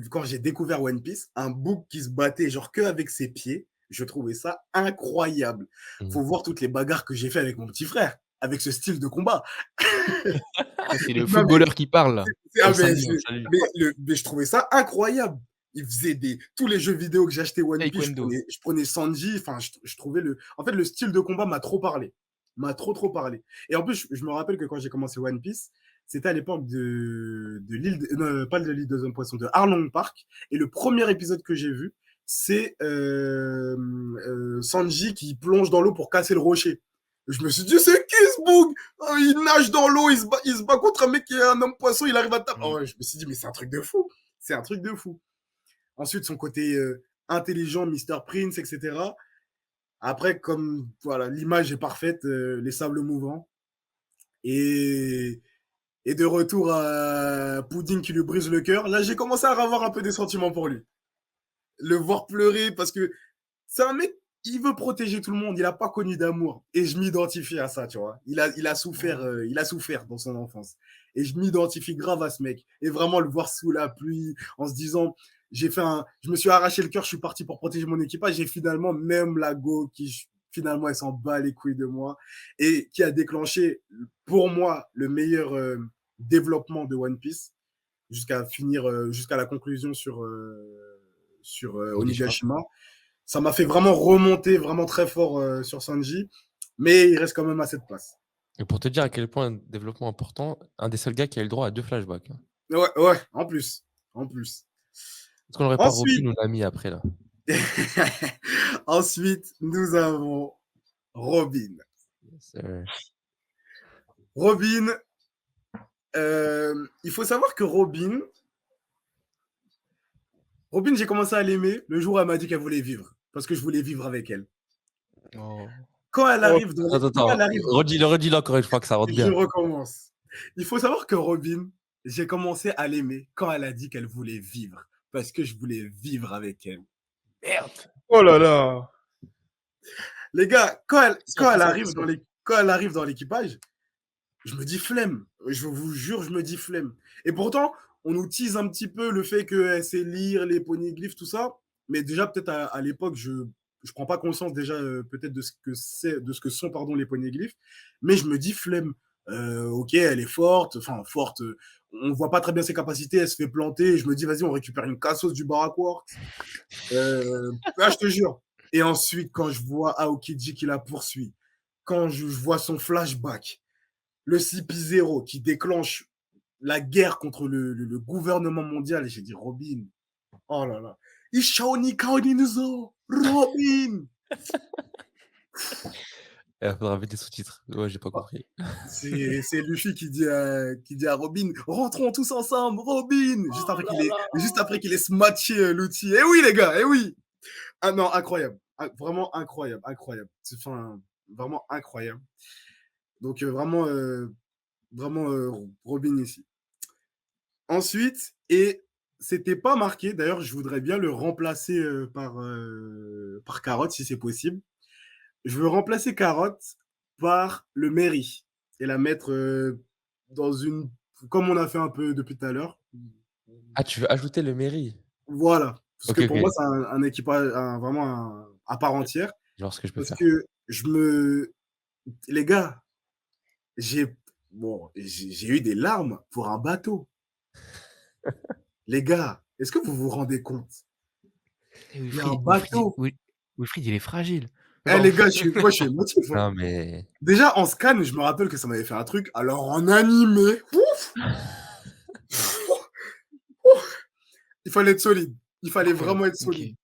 quand j'ai découvert One Piece, un bouc qui se battait genre que avec ses pieds, je trouvais ça incroyable. Faut voir toutes les bagarres que j'ai fait avec mon petit frère, avec ce style de combat. C'est le Non, footballeur qui parle là. Ah, Salut. mais je trouvais ça incroyable. Il faisait tous les jeux vidéo que j'achetais One Piece, Taekwondo. je prenais Sanji. Enfin, je trouvais en fait, le style de combat m'a trop parlé. M'a trop parlé. Et en plus, je me rappelle que quand j'ai commencé One Piece, c'était à l'époque de l'île, non, pas de l'île de Zone Poisson, de Arlong Park. Et le premier épisode que j'ai vu, c'est Sanji qui plonge dans l'eau pour casser le rocher. Je me suis dit, c'est qui ce bug? Oh, il nage dans l'eau, il se bat contre un mec qui est un homme poisson, il arrive à taper. Oh, je me suis dit, mais c'est un truc de fou. C'est un truc de fou. Ensuite, son côté intelligent, Mr. Prince, etc. Après, comme voilà, l'image est parfaite, les sables mouvants. Et de retour à Pudding qui lui brise le cœur, là, j'ai commencé à avoir un peu des sentiments pour lui. Le voir pleurer parce que c'est un mec, il veut protéger tout le monde, il n'a pas connu d'amour. Et je m'identifie à ça, tu vois. Il a souffert dans son enfance. Et je m'identifie grave à ce mec. Et vraiment le voir sous la pluie, en se disant, je me suis arraché le cœur, je suis parti pour protéger mon équipage. Et finalement, même la Go, finalement, elle s'en bat les couilles de moi. Et qui a déclenché, pour moi, le meilleur développement de One Piece, jusqu'à la conclusion sur Onigashima. Ça m'a fait vraiment remonter vraiment très fort sur Sanji, mais il reste quand même à cette place. Et pour te dire à quel point un développement important, un des seuls gars qui a eu le droit à 2 flashbacks, hein. Ouais, en plus. Est-ce qu'on n'aurait pas Robin ou Nami après là? Ensuite, nous avons Robin. Yes, Robin, il faut savoir que Robin, j'ai commencé à l'aimer le jour où elle m'a dit qu'elle voulait vivre, parce que je voulais vivre avec elle. Oh. quand elle Oh, arrive dans les Attends, quand elle attends, arrive redis-le encore une fois que ça rentre je bien. recommence. Il faut savoir que Robin, j'ai commencé à l'aimer quand elle a dit qu'elle voulait vivre, parce que je voulais vivre avec elle. Merde! oh là là. Les gars, Pression, pression, pression. quand elle arrive dans l'équipage, je me dis flemme. Je vous jure, je me dis flemme. Et pourtant, on nous tease un petit peu le fait qu'elle sait lire les poneglyphes, tout ça. Mais déjà, peut-être à l'époque, je prends pas conscience déjà peut-être de ce que c'est, de ce que sont pardon les poneglyphes. Mais je me dis flemme. Ok, elle est forte, enfin forte. On voit pas très bien ses capacités. Elle se fait planter. Je me dis vas-y, on récupère une cassos du Baraquart. Là, je te jure. Et ensuite, quand je vois Aokiji qui la poursuit, quand je vois son flashback, le CP0 qui déclenche la guerre contre le gouvernement mondial, et j'ai dit Robin, oh là là, Ishaoni Kaoninuzo, Robin. Il faudra mettre des sous-titres. Ouais, j'ai pas compris. C'est Luffy qui dit à Robin, rentrons tous ensemble, Robin. Juste après qu'il ait smatché l'outil. Eh oui les gars, eh oui. Ah non, incroyable. Vraiment incroyable, incroyable. Enfin, vraiment incroyable. Donc vraiment Robin ici. Ensuite, et c'était pas marqué, d'ailleurs je voudrais bien le remplacer par Carotte si c'est possible. Je veux remplacer Carotte par le Mairie et la mettre dans une... Comme on a fait un peu depuis tout à l'heure. Ah, tu veux ajouter le Mairie? Voilà. Parce Ok, que ok. pour moi, c'est un équipage, vraiment à part entière. Genre ce que je peux Parce faire. que les gars, j'ai j'ai eu des larmes pour un bateau. Les gars, est-ce que vous vous rendez compte? Et Il y a un Wilfried, bateau. Wilfried, il est fragile. Eh Genre, les gars, moi je suis émotif, hein. Non, mais. Déjà en scan, je me rappelle que ça m'avait fait un truc. Alors en animé, ouf, il fallait être solide. Il fallait incroyable. vraiment être Ok. solide.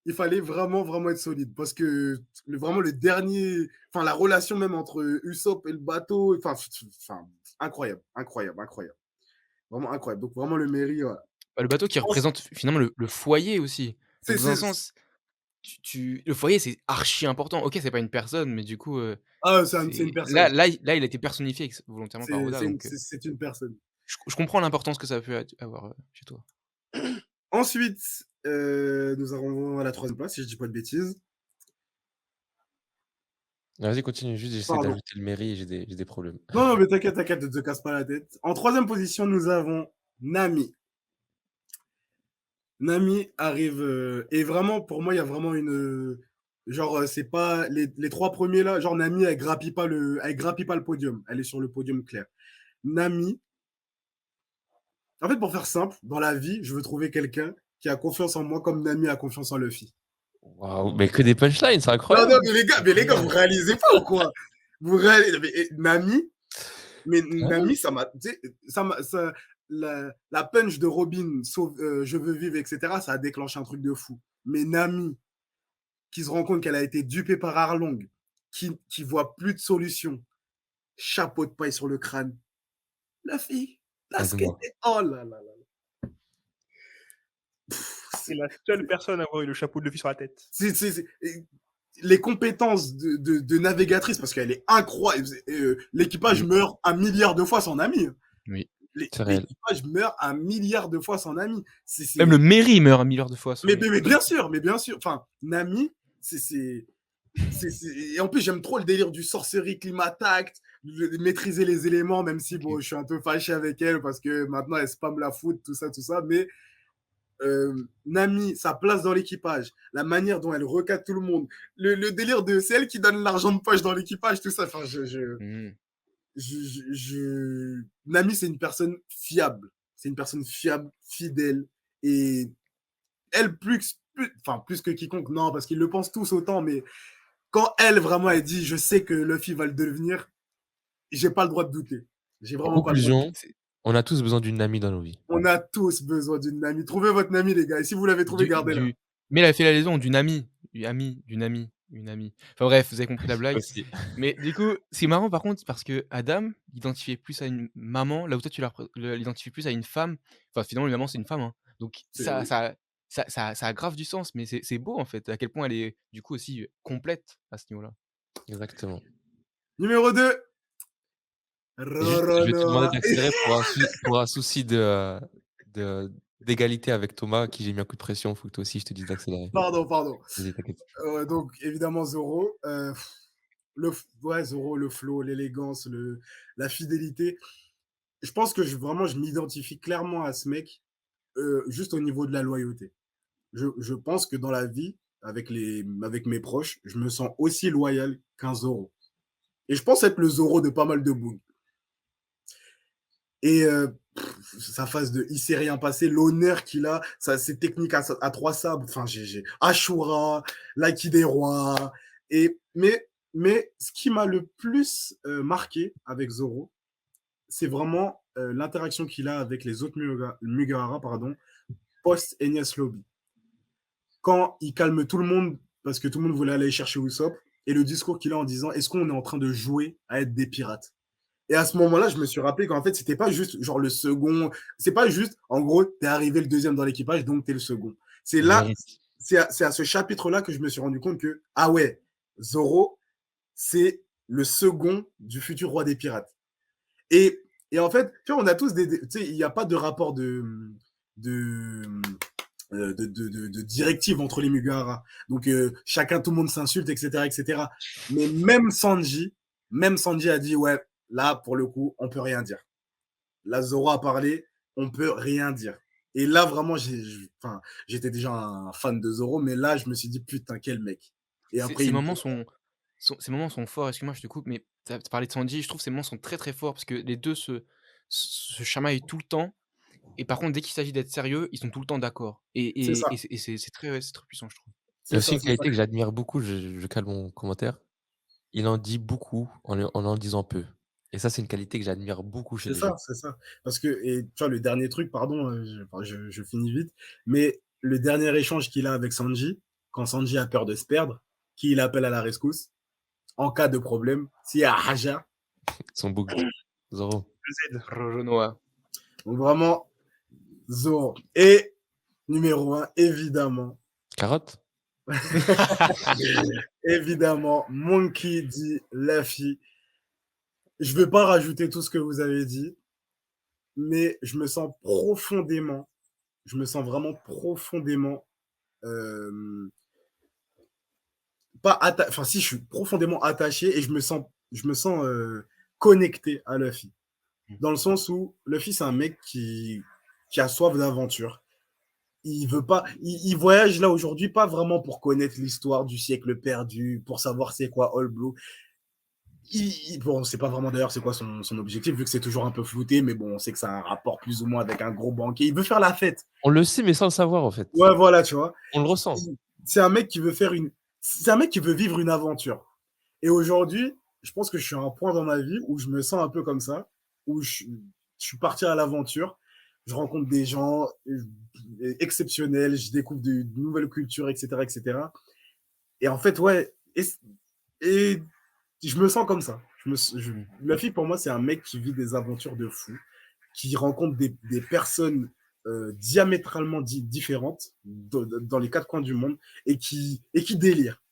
Il fallait vraiment, vraiment être solide. Parce que vraiment le dernier, enfin la relation même entre Usopp et le bateau, enfin incroyable, incroyable, incroyable. Vraiment incroyable. Donc vraiment le mairie, voilà. Bah, le bateau qui représente finalement le foyer aussi. Donc dans un C'est, sens, le foyer, c'est archi important. OK, c'est pas une personne, mais du coup, ah, c'est une c'est personne. là, il a été personnifié volontairement par Oda, donc C'est une personne. je comprends l'importance que ça peut avoir, chez toi. Ensuite, nous arrivons à la troisième place, si je dis pas de bêtises. Vas-y, continue. Juste, j'essaie Pardon. d'ajouter le Mairie et j'ai des problèmes. Non, non, mais t'inquiète, t'inquiète, ne te casse pas la tête. En troisième position, nous avons Nami. Nami arrive, et vraiment, pour moi, il y a vraiment genre, c'est pas les trois premiers là, genre Nami, elle grappille pas le podium. Elle est sur le podium clair. Nami, en fait, pour faire simple, dans la vie, je veux trouver quelqu'un qui a confiance en moi comme Nami a confiance en Luffy. Waouh, mais que des punchlines, c'est Non, non, incroyable. mais les gars, vous réalisez pas ou quoi? Vous réalisez, Nami, mais Hein. Nami, la punch de Robin, je veux vivre, etc., ça a déclenché un truc de fou. Mais Nami, qui se rend compte qu'elle a été dupée par Arlong, qui voit plus de solution, chapeau de paille sur le crâne. La fille, la skate, Aide-moi. oh là là là. C'est la seule personne à avoir eu le chapeau de Luffy sur la tête. Les compétences de navigatrice, parce qu'elle est incroyable. L'équipage Oui. meurt un milliard de fois sans Nami. Oui. C'est réel. L'équipage meurt un milliard de fois sans Nami. Même le Mairie meurt 1 milliard de fois Mais bien sûr, mais bien sûr. Enfin, Nami, et en plus, j'aime trop le délire du sorcerie climat-tact, de maîtriser les éléments, même si bon, OK. je suis un peu fâché avec elle parce que maintenant elle spam la foot, tout ça, tout ça. Mais Nami, sa place dans l'équipage, la manière dont elle recadre tout le monde, le délire de c'est elle qui donne l'argent de poche dans l'équipage, tout ça. Enfin, Mmh. Nami, c'est une personne fiable. C'est une personne fiable, fidèle. Et elle, plus que quiconque, non, parce qu'ils le pensent tous autant, mais quand elle, vraiment, elle dit, je sais que Luffy va le devenir, j'ai pas le droit de douter. J'ai En vraiment pas le droit de douter. conclusion, on a tous besoin d'une amie dans nos vies. On a tous besoin d'une Nami. Trouvez votre Nami, les gars. Et si vous l'avez trouvé, gardez-la. Mais elle a fait la liaison d'une amie, d'une amie, une amie. Enfin bref, vous avez compris la blague. Aussi. Mais du coup, c'est marrant par contre parce que Adam l'identifiait plus à une maman, là où toi tu l'identifies plus à une femme. Enfin finalement une maman c'est une femme, hein. Donc Oui. ça a grave du sens, mais c'est beau en fait, à quel point elle est du coup aussi complète à ce niveau-là. Exactement. Numéro 2, Et juste, je vais te demander Roronoa. d'accélérer pour un souci de d'égalité avec Thomas, à qui j'ai mis un coup de pression. Faut que toi aussi, je te dise d'accélérer. Pardon, pardon. Vas-y, t'inquiète. Donc évidemment Zoro, ouais Zoro, le flow, l'élégance, la fidélité. Je pense que vraiment je m'identifie clairement à ce mec, juste au niveau de la loyauté. Je pense que dans la vie, avec mes proches, je me sens aussi loyal qu'un Zoro. Et je pense être le Zoro de pas mal de bougs. Et sa phase de il s'est rien passé, l'honneur qu'il a, ses techniques à trois sabres, enfin, j'ai Ashura, l'Aki des rois. Mais ce qui m'a le plus marqué avec Zoro, c'est vraiment l'interaction qu'il a avec les autres Mugahara, pardon, post-Enies Lobby. Quand il calme tout le monde, parce que tout le monde voulait aller chercher Usopp, et le discours qu'il a en disant est-ce qu'on est en train de jouer à être des pirates? Et à ce moment-là, je me suis rappelé qu'en fait, c'était pas juste genre le second. C'est pas juste, en gros, t'es arrivé le deuxième dans l'équipage, donc t'es le second. C'est Il là, mérite. c'est à ce chapitre-là que je me suis rendu compte que, ah ouais, Zoro, c'est le second du futur roi des pirates. Et, et en fait, tu vois, on a tous tu sais, il n'y a pas de rapport de, de directive entre les Mugahara. Donc, chacun, tout le monde s'insulte, etc., etc. Mais même Sanji a dit, ouais, là, pour le coup, on peut rien dire. Là, Zoro a parlé, on peut rien dire. Et là, vraiment, j'étais déjà un fan de Zoro, mais là, je me suis dit, putain, quel mec. Et Ces après, ces il me moments ces moments sont forts, excuse-moi, je te coupe, mais tu as parlé de Sanji, je trouve que ces moments sont très, très forts parce que les 2 se chamaillent tout le temps et par contre, dès qu'il s'agit d'être sérieux, ils sont tout le temps d'accord c'est ça, c'est très ouais, c'est très puissant, je trouve. Il y a c'est aussi ça, une c'est ça. qualité que j'admire beaucoup, je cale mon commentaire. Il en dit beaucoup en disant peu. Et ça, c'est une qualité que j'admire beaucoup chez C'est les gens. ça, c'est ça. Parce que, et tu vois, le dernier truc, pardon, je finis vite, mais le dernier échange qu'il a avec Sanji, quand Sanji a peur de se perdre, qui il appelle à la rescousse, en cas de problème, s'il y a Haja. Son bug. Zoro. Z. Roronoa. Donc vraiment, Zoro. Et numéro un, évidemment, Carotte? évidemment, Monkey D. Luffy. Je ne vais pas rajouter tout ce que vous avez dit, mais je me sens vraiment profondément euh, pas enfin si je suis profondément attaché et je me sens connecté à Luffy dans le sens où Luffy c'est un mec qui a soif d'aventure. Il veut pas il voyage là aujourd'hui pas vraiment pour connaître l'histoire du siècle perdu, pour savoir c'est quoi All Blue. Bon, on sait pas vraiment d'ailleurs c'est quoi son objectif, vu que c'est toujours un peu flouté, mais bon, on sait que ça a un rapport plus ou moins avec un gros banquier. Il veut faire la fête. On le sait, mais sans le savoir, en fait. Ouais, voilà, tu vois. On le ressent. C'est un mec qui veut c'est un mec qui veut vivre une aventure. Et aujourd'hui, je pense que je suis à un point dans ma vie où je me sens un peu comme ça, où je suis parti à l'aventure, je rencontre des gens exceptionnels, je découvre de nouvelles cultures, etc., etc. Et cetera. Et en fait, ouais, et je me sens comme ça. La fille, pour moi, c'est un mec qui vit des aventures de fou, qui rencontre des personnes diamétralement différentes dans les quatre coins du monde et qui délire.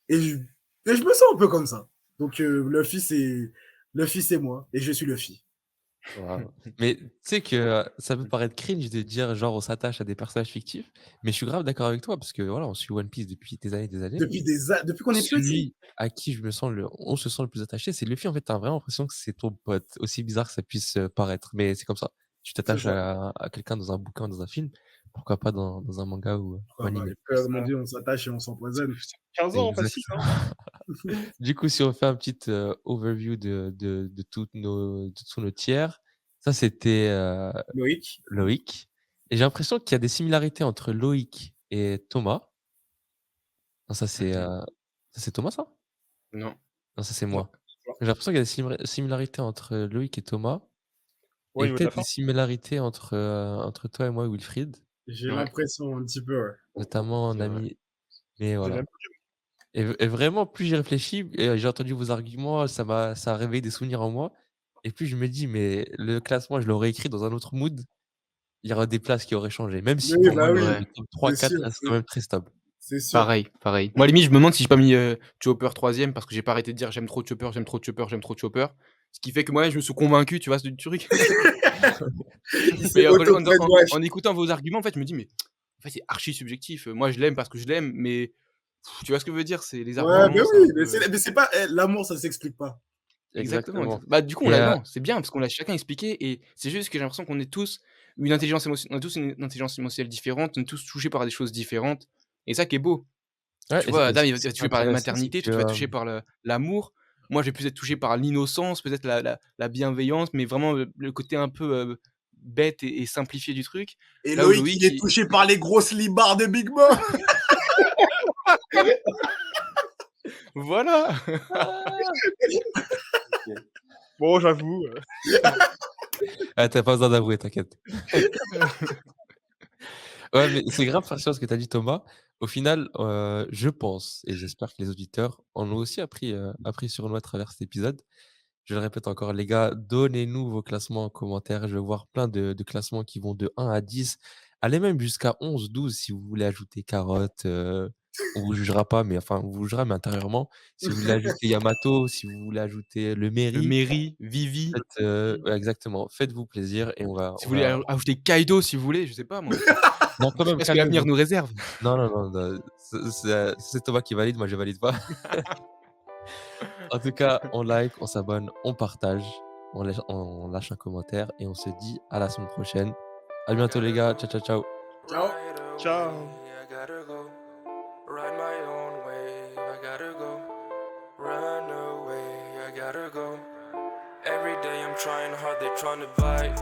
Et je me sens un peu comme ça. Donc, le fils, c'est moi et je suis le fils. Waouh. Mais tu sais que ça peut paraître cringe de dire genre on s'attache à des personnages fictifs, mais je suis grave d'accord avec toi parce que voilà, on suit One Piece depuis des années. Depuis qu'on est petit. Celui à qui on se sent le plus attaché, c'est Luffy. En fait, t'as vraiment l'impression que c'est ton pote, aussi bizarre que ça puisse paraître, mais c'est comme ça. Tu C'est t'attaches ça. à quelqu'un dans un bouquin, dans un film, pourquoi pas dans un manga ou Ah bah, animé. comme on dit, on s'attache et on s'empoisonne. 15 ans, facile, Exactement. hein. Du coup, si on fait un petit overview de tous nos tiers, ça c'était Loïc, Loïc. Et j'ai l'impression qu'il y a des similarités entre Loïc et Thomas. Non, OK. ça c'est Thomas ça? Non. Non, ça c'est Non, moi. je vois. J'ai l'impression qu'il y a des similarités entre Loïc et Thomas Ouais, au et niveau de la peut-être fin. des similarités entre toi et moi, Wilfried, j'ai Ouais, l'impression un petit peu, ouais. notamment en c'est vrai. ami. Mais J'ai voilà. même Et vraiment, plus j'y réfléchis et j'ai entendu vos arguments, ça a réveillé des souvenirs en moi. Et puis je me dis: «Mais le classement, je l'aurais écrit dans un autre mood, il y aura des places qui auraient changé». Même si Oui, pour moi bah oui, le Ouais. top c'est 3-4 sûr, reste quand même très stable. C'est sûr. Pareil, pareil. Moi, limite, je me demande si j'ai pas mis, Chopper 3e parce que j'ai pas arrêté de dire: «J'aime trop Chopper, j'aime trop Chopper, j'aime trop Chopper». Ce qui fait que moi, je me suis convaincu, tu vois, du truc. Il s'est Mais auto-brainwash. en écoutant vos arguments, en fait, je me dis: «Mais en fait, c'est archi subjectif, moi, je l'aime parce que je l'aime, mais» tu vois ce que je veux dire? C'est les Ouais, arguments, ben c'est un oui, peu, mais c'est pas l'amour, ça s'explique pas. exactement, Exactement. bah, du coup, on Et l'a non, c'est bien parce qu'on l'a chacun expliqué et c'est juste que j'ai l'impression qu'on est tous on a tous une intelligence émotionnelle différente, on est tous touchés par des choses différentes et ça qui est beau. ouais, Tu vois, et Adam, il va ce être qui est touché par la intéressant, c'est maternité, que, toi, tu vas être touché par l'amour. Moi, je vais plus être touché par l'innocence, peut-être la bienveillance, mais vraiment le côté un peu, bête et simplifié du truc. Et Là où Loïc, il Loïc, est touché par les grosses libards de Big Mo. voilà! Bon, j'avoue, ah, tu pas besoin d'avouer, t'inquiète. Ouais, mais c'est grave intéressant ce que tu as dit, Thomas. Au final, je pense et j'espère que les auditeurs en ont aussi appris sur nous à travers cet épisode. Je le répète encore, les gars, donnez-nous vos classements en commentaire. Je veux voir plein de classements qui vont de 1 à 10. Allez même jusqu'à 11, 12 si vous voulez ajouter Carotte. On vous jugera pas, mais enfin, on vous jugera, mais intérieurement. Si vous voulez ajouter Yamato, si vous voulez ajouter le Mairie, Mary, Vivi, faites, ouais, exactement. Faites-vous plaisir et si vous voulez ajouter Kaido, si vous voulez, je sais pas moi. non, quand Je sais même, pas ce que l'avenir calmez-vous. nous réserve. Non, non, non, non, c'est Thomas qui valide, moi je valide pas. En tout cas, on like, on s'abonne, on partage, on lâche un commentaire et on se dit à la semaine prochaine. À bientôt les gars, ciao ciao ciao. Ciao. ciao. I gotta go. Ride my own wave. I gotta go. Run away. I gotta go. Every day I'm trying hard, they trying to bite.